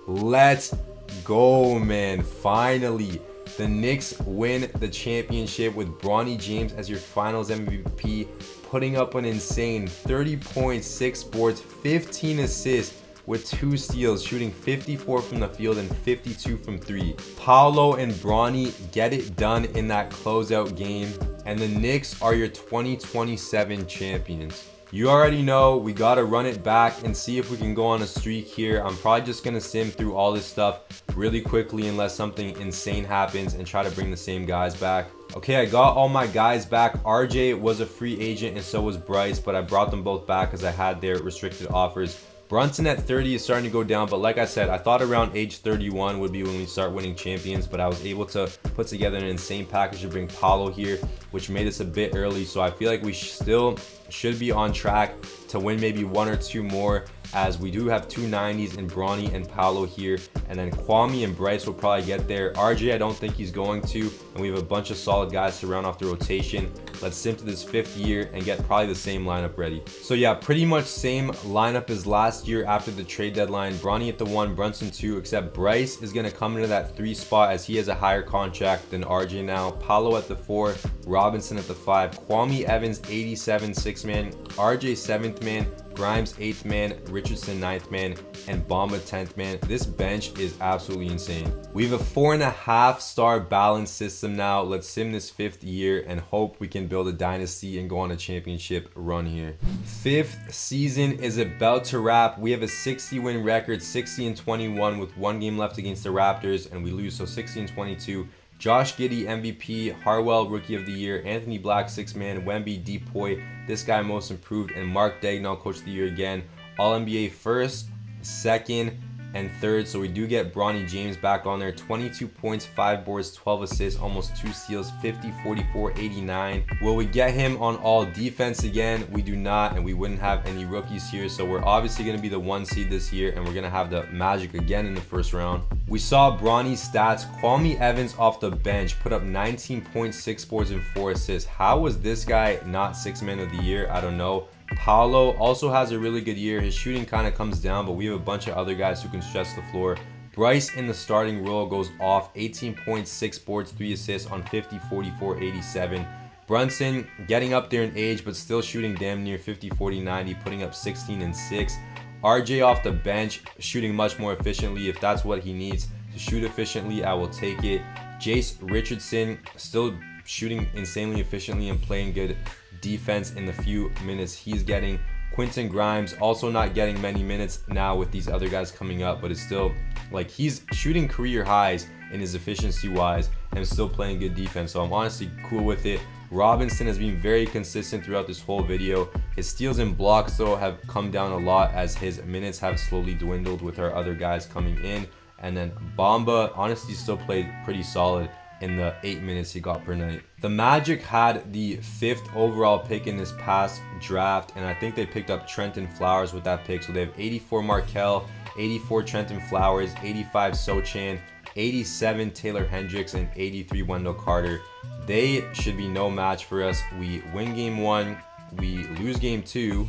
Let's go, man. Finally, the Knicks win the championship with Bronny James as your finals MVP, putting up an insane 30 points, 6 boards, 15 assists with 2 steals, shooting 54 from the field and 52 from 3. Paolo and Bronny get it done in that closeout game, and the Knicks are your 2027 champions. You already know we got to run it back and see if we can go on a streak here. I'm probably just going to sim through all this stuff really quickly unless something insane happens and try to bring the same guys back. Okay, I got all my guys back. RJ was a free agent and so was Bryce, but I brought them both back because I had their restricted offers. Brunson at 30 is starting to go down, but like I said, I thought around age 31 would be when we start winning champions, but I was able to put together an insane package to bring Paolo here, which made us a bit early. So I feel like we still should be on track to win maybe 1 or 2 more, as we do have 2 90s in Bronny and Paolo here, and then Kwame and Bryce will probably get there. RJ, I don't think he's going to, and we have a bunch of solid guys to round off the rotation. Let's sim to this 5th year and get probably the same lineup ready. So yeah, pretty much same lineup as last year after the trade deadline. Bronny at the 1, Brunson 2, except Bryce is going to come into that 3 spot as he has a higher contract than RJ now. Paolo at the 4, Robinson at the 5, Kwame Evans 87 6th man, RJ 7th man, Grimes 8th man, Richardson 9th man, and Bamba 10th man. This bench is absolutely insane. We have a 4.5 star balance system now. Let's sim this 5th year and hope we can build a dynasty and go on a championship run here. 5th season is about to wrap. We have a 60-win record, 60-21 with 1 game left against the Raptors, and we lose, so 60-22. Josh Giddey MVP, Harwell Rookie of the Year, Anthony Black 6th man, Wemby Depoy, this guy most improved, and Mark Daigneault Coach of the Year again. All-NBA first, second, and third. So we do get Bronny James back on there. 22 points, 5 boards, 12 assists, almost 2 steals, 50, 44, 89. Will we get him on all defense again? We do not, and we wouldn't have any rookies here. So we're obviously going to be the 1 seed this year, and we're going to have the Magic again in the first round. We saw Bronny's stats. Kwame Evans off the bench put up 19.6 boards and 4 assists. How was this guy not 6th man of the year? I don't know. Paolo also has a really good year. His shooting kind of comes down, but we have a bunch of other guys who can stretch the floor. Bryce in the starting role goes off. 18.6 boards, 3 assists on 50, 44, 87. Brunson getting up there in age, but still shooting damn near 50, 40, 90, putting up 16 and 6. RJ off the bench, shooting much more efficiently. If that's what he needs to shoot efficiently, I will take it. Jace Richardson still shooting insanely efficiently and playing good defense in the few minutes he's getting. Quentin Grimes also not getting many minutes now with these other guys coming up, but it's still like he's shooting career highs in his efficiency wise and still playing good defense. So I'm honestly cool with it. Robinson has been very consistent throughout this whole video. His steals and blocks though have come down a lot as his minutes have slowly dwindled with our other guys coming in. And then Bamba honestly still played pretty solid in the 8 minutes he got per night. The Magic had the 5th overall pick in this past draft, and I think they picked up Trenton Flowers with that pick. So they have 84 Markelle, 84 Trenton Flowers, 85 Sochan, 87 Taylor Hendricks, and 83 Wendell Carter. They should be no match for us. We win game 1, we lose game 2,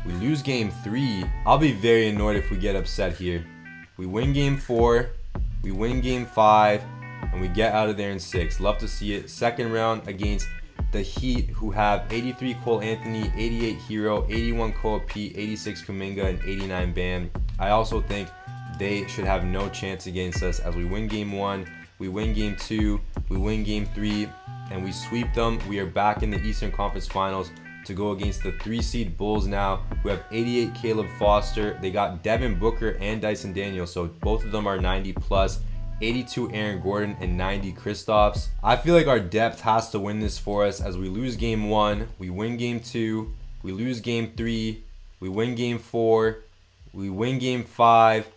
we lose game 3. I'll be very annoyed if we get upset here. We win game 4, we win game 5, and we get out of there in 6. Love to see it. Second round against the Heat, who have 83 Cole Anthony, 88 Hero, 81 Koa P, 86 Kuminga, and 89 Bam. I also think they should have no chance against us as we win game 1, we win game 2, we win game 3, and we sweep them. We are back in the Eastern Conference Finals to go against the 3 seed Bulls now, who have 88 Caleb Foster. They got Devin Booker and Dyson Daniels, so both of them are 90 plus. 82 Aaron Gordon and 90 Kristaps. I feel like our depth has to win this for us as we lose game 1, we win game 2, we lose game 3, we win game 4, we win game 5,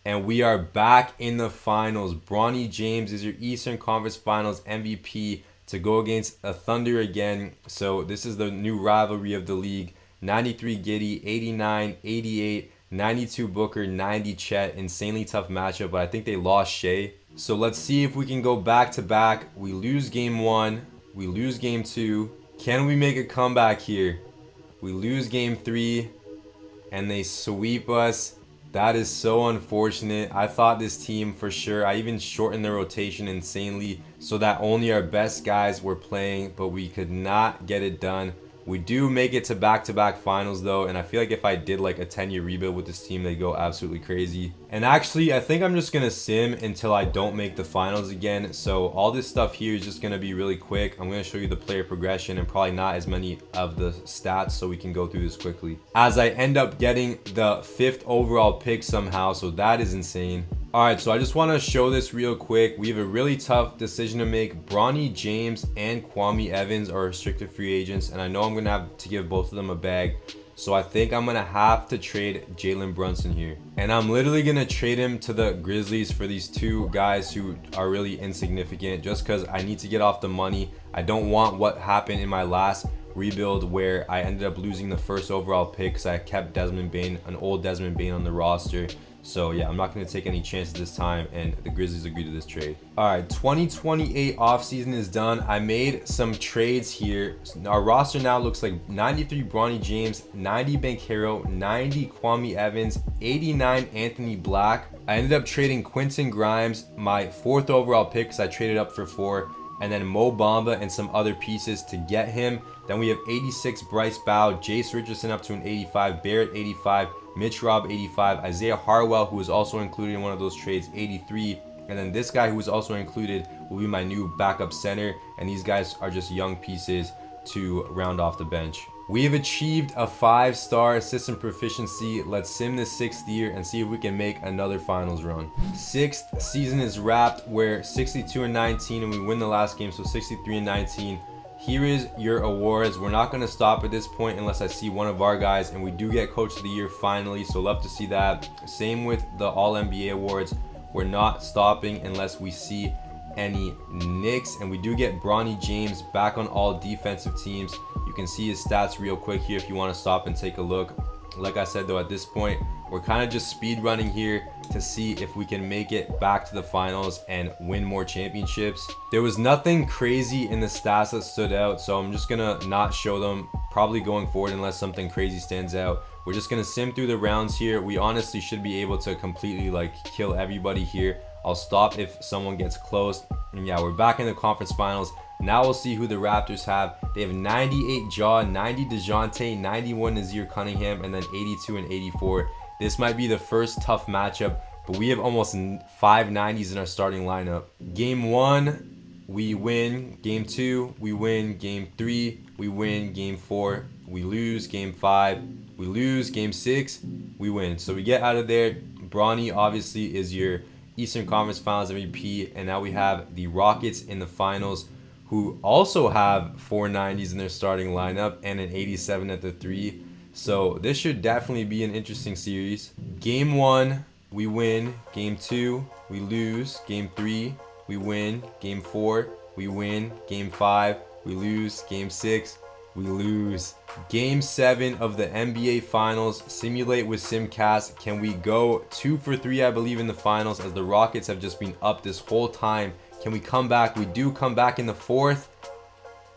and we are back in the finals. Bronny James is your Eastern Conference Finals MVP to go against a Thunder again. So this is the new rivalry of the league. 93 Giddey, 89, 88, 92 Booker, 90 Chet. Insanely tough matchup, but I think they lost Shea. So let's see if we can go back to back. We lose game 1, we lose game 2. Can we make a comeback here? We lose game 3 and they sweep us. That is so unfortunate. I thought this team for sure, I even shortened the rotation insanely so that only our best guys were playing, but we could not get it done. We do make it to back-to-back finals though, and I feel like if I did like a 10-year rebuild with this team, they'd go absolutely crazy. And actually, I think I'm just gonna sim until I don't make the finals again. So all this stuff here is just gonna be really quick. I'm gonna show you the player progression and probably not as many of the stats, so we can go through this quickly. As I end up getting the 5th overall pick somehow, so that is insane. Alright, so I just want to show this real quick. We have a really tough decision to make. Bronny James and Kwame Evans are restricted free agents, and I know I'm going to have to give both of them a bag. So I think I'm going to have to trade Jalen Brunson here. And I'm literally going to trade him to the Grizzlies for these 2 guys who are really insignificant just because I need to get off the money. I don't want what happened in my last rebuild where I ended up losing the 1st overall pick because I kept Desmond Bane, an old Desmond Bane on the roster. So yeah, I'm not going to take any chances this time, and the Grizzlies agreed to this trade. All right, 2028 offseason is done. I made some trades here. Our roster now looks like 93 Bronny James, 90 Banchero, 90 Kwame Evans, 89 Anthony Black. I ended up trading Quentin Grimes, my 4th overall pick because I traded up for 4, and then Mo Bamba and some other pieces to get him. Then we have 86 Bryce Bow, Jace Richardson up to an 85, Barrett 85, Mitch Robb 85, Isaiah Harwell, who was also included in one of those trades, 83. And then this guy who was also included will be my new backup center. And these guys are just young pieces to round off the bench. We have achieved a 5-star system proficiency. Let's sim the 6th year and see if we can make another finals run. 6th season is wrapped. We're 62-19 and we win the last game, so 63-19. here is your awards. We're not going to stop at this point unless I see one of our guys, and we do get Coach of the Year finally, so love to see that. Same with the All-NBA awards. We're not stopping unless we see any Knicks, and we do get Bronny James back on all defensive teams. You can see his stats real quick here if you want to stop and take a look. Like I said though, at this point we're kind of just speed running here to see if we can make it back to the finals and win more championships. There was nothing crazy in the stats that stood out, so I'm just gonna not show them probably going forward unless something crazy stands out. We're just gonna sim through the rounds here. We honestly should be able to completely like kill everybody here. I'll stop if someone gets close. And yeah, we're back in the conference finals. Now we'll see who the Raptors have. They have 98 Jaw, 90 DeJounte, 91 Nazir Cunningham, and then 82 and 84. This might be the first tough matchup, but we have almost 5 90s in our starting lineup. Game 1, we win. Game 2, we win. Game 3, we win. Game 4, we lose. Game 5, we lose. Game 6, we win. So we get out of there. Bronny obviously is your Eastern Conference Finals MVP, and now we have the Rockets in the finals, who also have 4 90s in their starting lineup and an 87 at the 3. So this should definitely be an interesting series. Game 1, we win. Game 2, we lose. Game 3, we win. Game 4, we win. Game 5, we lose. Game 6, we lose. Game 7 of the NBA Finals. Simulate with Simcast. Can we go 2 for 3, I believe, in the finals, as the Rockets have just been up this whole time? Can we come back? We do come back in the 4th,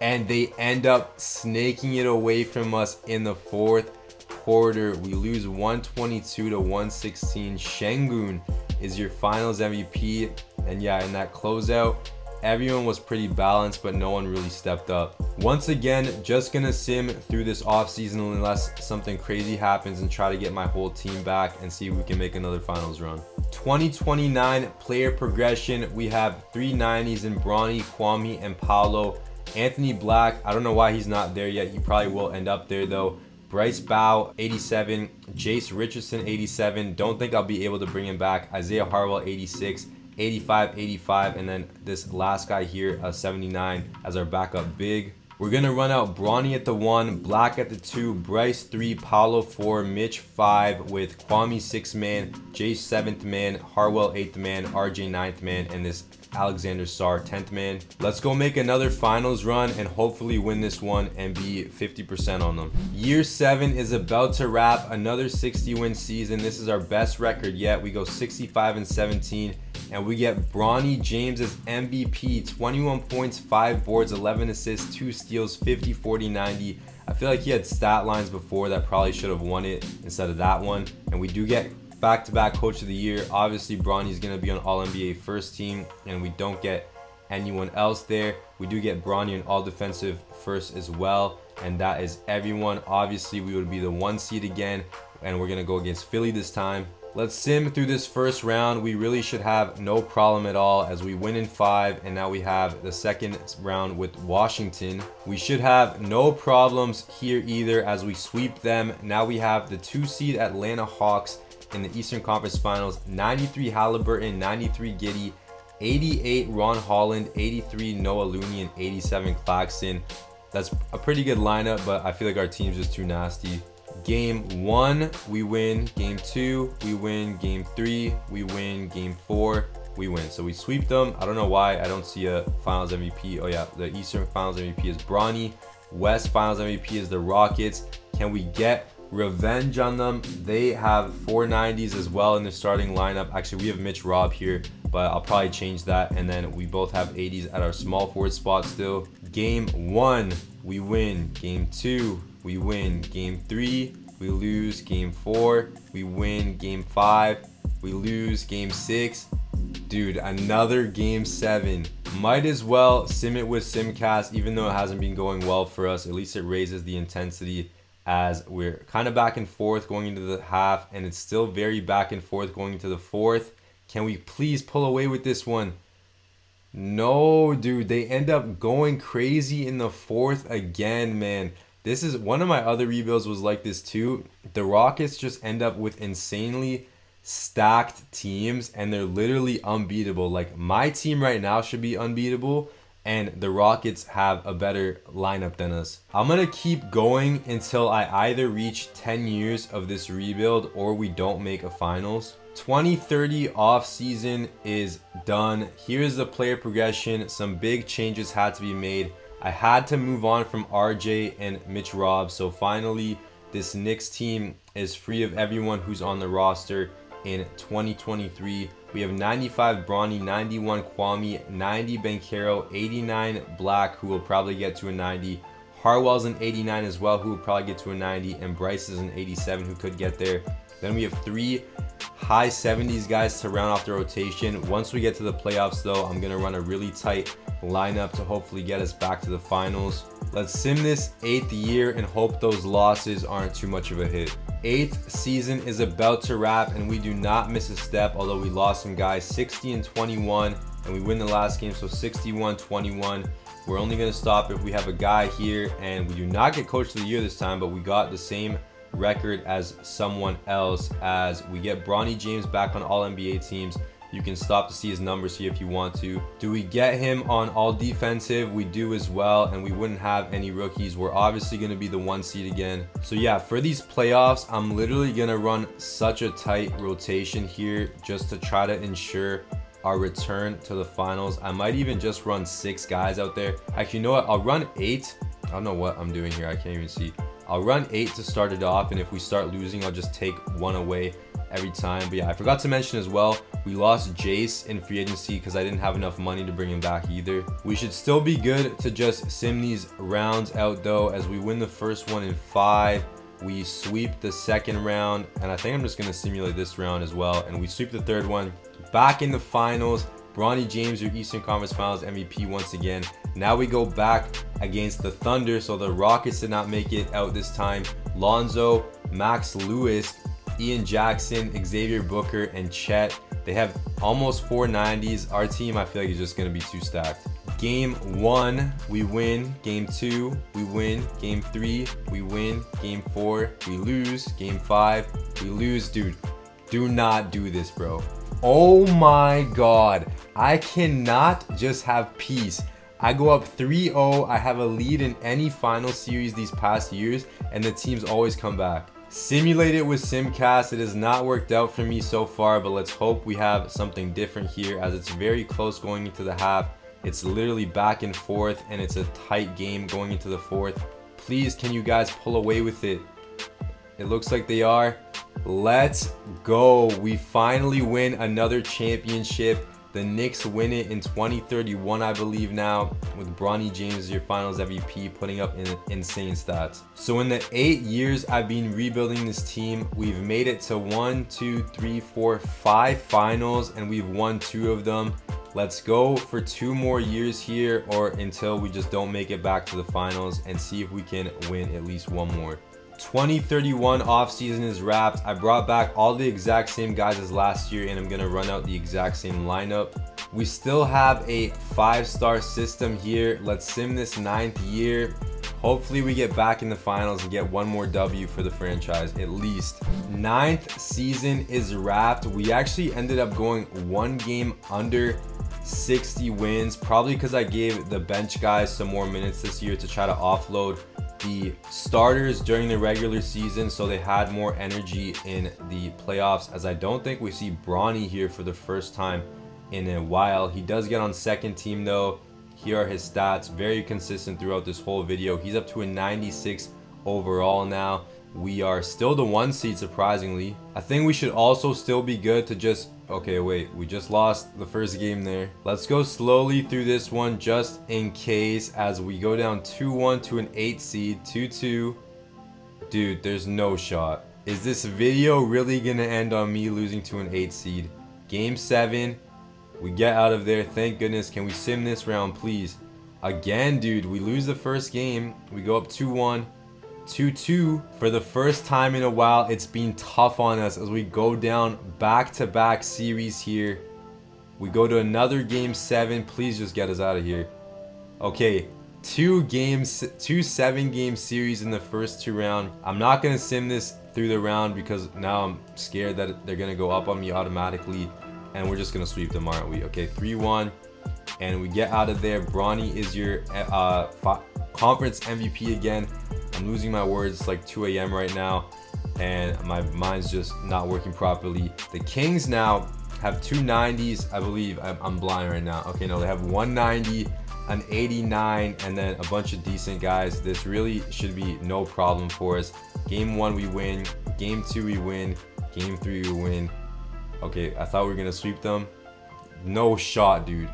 and they end up snaking it away from us in the 4th quarter. We lose 122 to 116. Şengün is your finals MVP. And yeah, in that closeout, everyone was pretty balanced, but no one really stepped up. Once again, just gonna sim through this offseason unless something crazy happens and try to get my whole team back and see if we can make another finals run. 2029 player progression. We have 3 90s in Bronny, Kwame, and Paolo. Anthony Black, I don't know why he's not there yet. He probably will end up there though. Bryce Bow, 87. Jace Richardson, 87. Don't think I'll be able to bring him back. Isaiah Harwell, 86. 85, 85, and then this last guy here, 79 as our backup big. We're gonna run out Bronny at the 1, Black at the 2, Bryce 3, Paolo 4, Mitch 5, with Kwame 6th man, Jay 7th man, Harwell 8th man, RJ 9th man, and this Alexander Sarr 10th man. Let's go make another finals run and hopefully win this one and be 50% on them. Year 7 is about to wrap. Another 60-win season. This is our best record yet. We go 65 and 17, and we get Bronny James as MVP. 21 points, 5 boards, 11 assists, 2 steals, 50, 40, 90. I feel like he had stat lines before that probably should have won it instead of that one. And we do get back-to-back Coach of the Year. Obviously, Bronny's going to be on All-NBA first team, and we don't get anyone else there. We do get Bronny on All-Defensive first as well, and that is everyone. Obviously, we would be the 1 seed again, and we're going to go against Philly this time. Let's sim through this first round. We really should have no problem at all, as we win in 5, and now we have the second round with Washington. We should have no problems here either, as we sweep them. Now we have the 2 seed Atlanta Hawks in the Eastern Conference Finals. 93 Halliburton, 93 Giddey, 88 Ron Holland, 83 Noah Looney, and 87 Claxton. That's a pretty good lineup, but I feel like our team's just too nasty. Game 1, we win. Game 2, we win. Game 3, we win. Game 4, we win. So we sweep them. I don't know why I don't see a Finals MVP. Oh yeah, the Eastern Finals MVP is Bronny. West Finals MVP is the Rockets. Can we get revenge on them? They have 4 90s as well in their starting lineup. Actually, we have Mitch Robb here, but I'll probably change that. And then we both have 80s at our small forward spot still. Game 1, we win. Game 2, we win. Game 3, we lose. Game 4, we win. Game 5, we lose. Game 6, dude, another Game 7. Might as well sim it with Simcast, even though it hasn't been going well for us. At least it raises the intensity, as we're kind of back and forth going into the half, and it's still very back and forth going into the 4th. Can we please pull away with this one? No, dude, they end up going crazy in the 4th again, man. This is one of my other rebuilds was like this too. The Rockets just end up with insanely stacked teams, and they're literally unbeatable. Like, my team right now should be unbeatable, and the Rockets have a better lineup than us. I'm gonna keep going until I either reach 10 years of this rebuild or we don't make a finals. 2030 offseason is done. Here's the player progression. Some big changes had to be made. I had to move on from RJ and Mitch Robb, so finally this Knicks team is free of everyone who's on the roster in 2023. We have 95 Bronny, 91 Kwame, 90 Banchero, 89 Black, who will probably get to a 90. Harwell's an 89 as well, who will probably get to a 90, and Bryce is an 87, who could get there. Then we have 3 high 70s guys to round off the rotation. Once we get to the playoffs though, I'm gonna run a really tight lineup to hopefully get us back to the finals. Let's sim this 8th year and hope those losses aren't too much of a hit. 8th season is about to wrap and we do not miss a step, although we lost some guys. 60-21, and we win the last game, so 61-21. We're only going to stop if we have a guy here, and we do not get coach of the year this time, but we got the same record as someone else as we get Bronny James back on all NBA teams. You can stop to see his numbers here if you want to. Do we get him on all defensive? We do as well, and we wouldn't have any rookies. We're obviously going to be the 1 seed again. So yeah, for these playoffs, I'm literally going to run such a tight rotation here just to try to ensure our return to the finals. I might even just run 6 guys out there. Actually, you know what? I'll run 8. I don't know what I'm doing here. I can't even see. I'll run 8 to start it off, and if we start losing, I'll just take 1 away every time. But yeah, I forgot to mention as well, we lost Jace in free agency because I didn't have enough money to bring him back either. We should still be good to just sim these rounds out though, as we win the first one in 5. We sweep the second round, and I think I'm just going to simulate this round as well, and we sweep the third one. Back in the finals, Bronny James, your Eastern Conference Finals MVP once again. Now we go back against the Thunder, so the Rockets did not make it out this time. Lonzo, Max Lewis, Ian Jackson, Xavier Booker, and Chet. They have almost 490s. Our team, I feel like, is just going to be too stacked. Game 1, we win. Game 2, we win. Game 3, we win. Game 4, we lose. Game 5, we lose. Dude, do not do this, bro. Oh my God. I cannot just have peace. I go up 3-0. I have a lead in any final series these past years, and the teams always come back. Simulate it with Simcast. It has not worked out for me so far, but let's hope we have something different here, as it's very close going into the half. It's literally back and forth, and it's a tight game going into the 4th. Please, can you guys pull away with it? It looks like they are. Let's go. We finally win another championship. The Knicks win it in 2031, I believe now, with Bronny James as your finals MVP, putting up insane stats. So in the 8 years I've been rebuilding this team, we've made it to 1, 2, 3, 4, 5 finals, and we've won 2 of them. Let's go for 2 more years here, or until we just don't make it back to the finals, and see if we can win at least 1 more. 2031 offseason is wrapped. I brought back all the exact same guys as last year, and I'm going to run out the exact same lineup. We still have a 5-star system here. Let's sim this 9th year. Hopefully we get back in the finals and get 1 more W for the franchise, at least. 9th season is wrapped. We actually ended up going 1 game under 60 wins, probably because I gave the bench guys some more minutes this year to try to offload the starters during the regular season, so they had more energy in the playoffs, as I don't think we see Bronny here for the first time in a while. He does get on second team though. Here are his stats, very consistent throughout this whole video. He's up to a 96 overall now. We are still the 1 seed, surprisingly. I think we should also still be good to just... Okay, wait, we just lost the first game there. Let's go slowly through this one just in case, as we go down 2-1 to an 8 seed, 2-2. Dude, there's no shot. Is this video really gonna end on me losing to an 8 seed? Game 7, we get out of there, thank goodness. Can we sim this round, please? Again, dude, we lose the first game. We go up 2-1. 2-2 for the first time in a while. It's been tough on us as we go down back-to-back series here. We go to another game 7. Please just get us out of here. Okay, 2 7-game series in the first 2 rounds. I'm not gonna sim this through the round because now I'm scared that they're gonna go up on me automatically, and we're just gonna sweep them, aren't we? Okay, 3-1. and we get out of there. Bronny is your conference MVP again. I'm losing my words. It's like 2 a.m. right now, and my mind's just not working properly. The Kings now have 2 90s, I believe. I'm blind right now. Okay, no, they have 190, an 89, and then a bunch of decent guys. This really should be no problem for us. Game 1 we win, game 2 we win, game 3 we win. Okay, I thought we were gonna sweep them. No shot, dude.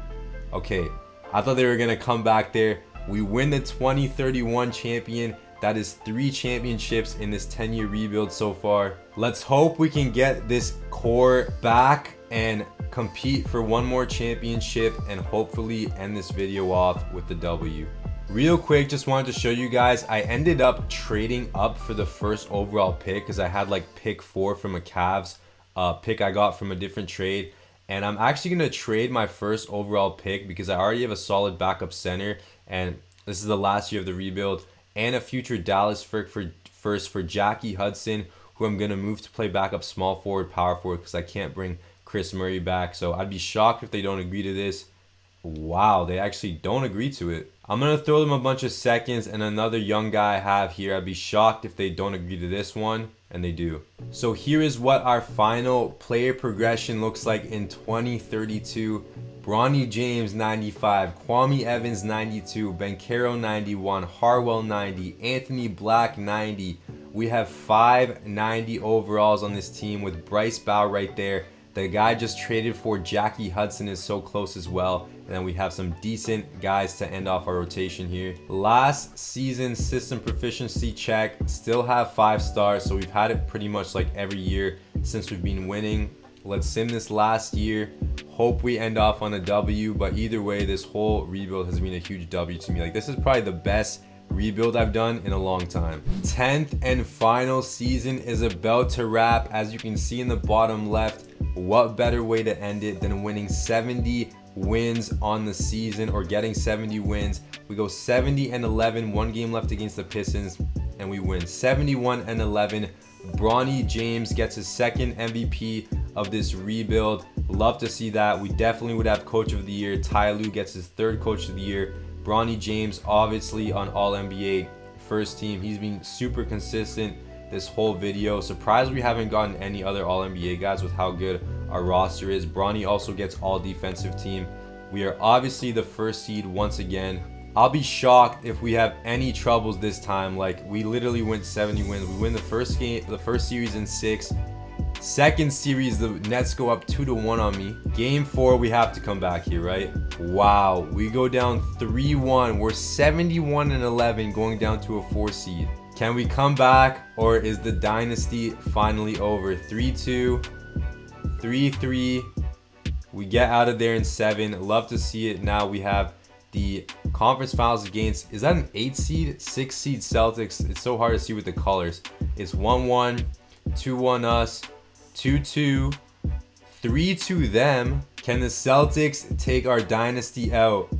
Okay, I thought they were gonna come back there. We win the 2031 champion. That is 3 championships in this 10-year rebuild so far. Let's hope we can get this core back and compete for one more championship and hopefully end this video off with the W. Real quick, just wanted to show you guys, I ended up trading up for the first overall pick because I had like pick 4 from a Cavs pick I got from a different trade. And I'm actually going to trade my first overall pick because I already have a solid backup center, and this is the last year of the rebuild, and a future Dallas first for Jackie Hudson, who I'm going to move to play backup small forward, power forward, because I can't bring Chris Murray back. So I'd be shocked if they don't agree to this. Wow, they actually don't agree to it. I'm going to throw them a bunch of seconds and another young guy I have here. I'd be shocked if they don't agree to this one, and they do. So here is what our final player progression looks like in 2032. Bronny James 95, Kwame Evans 92, Banchero 91, Harwell 90, Anthony Black 90. We have 5 90 overalls on this team with Bryce Bow right there. The guy just traded for Jackie Hudson is so close as well. And then we have some decent guys to end off our rotation here. Last season system proficiency check, still have 5 stars. So we've had it pretty much like every year since we've been winning. Let's sim this last year. Hope we end off on a W, but either way, this whole rebuild has been a huge W to me. Like, this is probably the best rebuild I've done in a long time. 10th and final season is about to wrap. As you can see in the bottom left, what better way to end it than winning 70 wins on the season, or getting 70 wins. We go 70-11, 1 game left against the Pistons, and we win 71-11. Bronny James gets his 2nd MVP of this rebuild. Love to see that. We definitely would have Coach of the Year. Ty Lue gets his 3rd Coach of the Year. Bronny James obviously on All-NBA first team. He's been super consistent this whole video. Surprised we haven't gotten any other All-NBA guys with how good our roster is. Bronny also gets All Defensive Team. We are obviously the 1st seed once again. I'll be shocked if we have any troubles this time. Like, we literally went 70 wins. We win the first game, the first series in 6. 2nd series, the Nets go up 2-1 on me. Game 4, we have to come back here, right? Wow, we go down 3-1. We're 71-11 going down to a 4 seed. Can we come back, or is the dynasty finally over? 3-2, 3-3. We get out of there in 7. Love to see it. Now we have the conference finals against, is that an 8 seed, 6 seed Celtics? It's so hard to see with the colors. It's 1-1, 2-1 us, 2-2, 3-2 them. Can the Celtics take our dynasty out?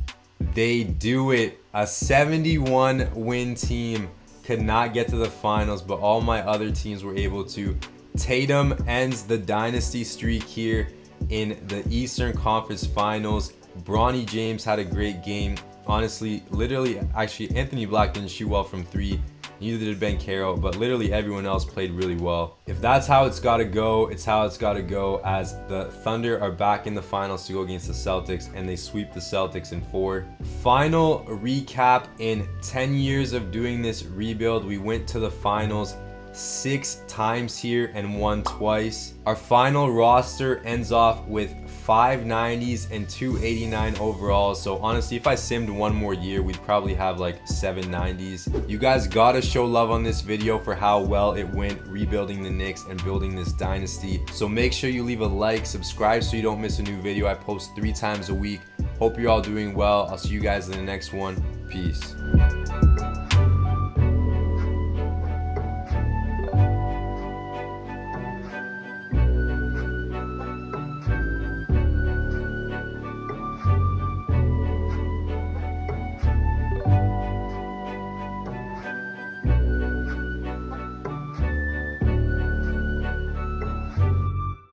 They do it. A 71 win team could not get to the finals, but all my other teams were able to. Tatum ends the dynasty streak here in the Eastern Conference Finals. Bronny James had a great game. Honestly, literally, actually, Anthony Black didn't shoot well from 3. Neither did Banchero, but literally everyone else played really well. If that's how it's got to go, it's how it's got to go, as the Thunder are back in the finals to go against the Celtics, and they sweep the Celtics in 4. Final recap: in 10 years of doing this rebuild, we went to the finals 6 times here and won twice. Our final roster ends off with 5 90s and 2 89 overalls. So honestly, if I simmed one more year, we'd probably have like 7 90s. You guys gotta show love on this video for how well it went rebuilding the Knicks and building this dynasty. So make sure you leave a like, subscribe so you don't miss a new video. I post 3 times a week. Hope you're all doing well. I'll see you guys in the next one. Peace.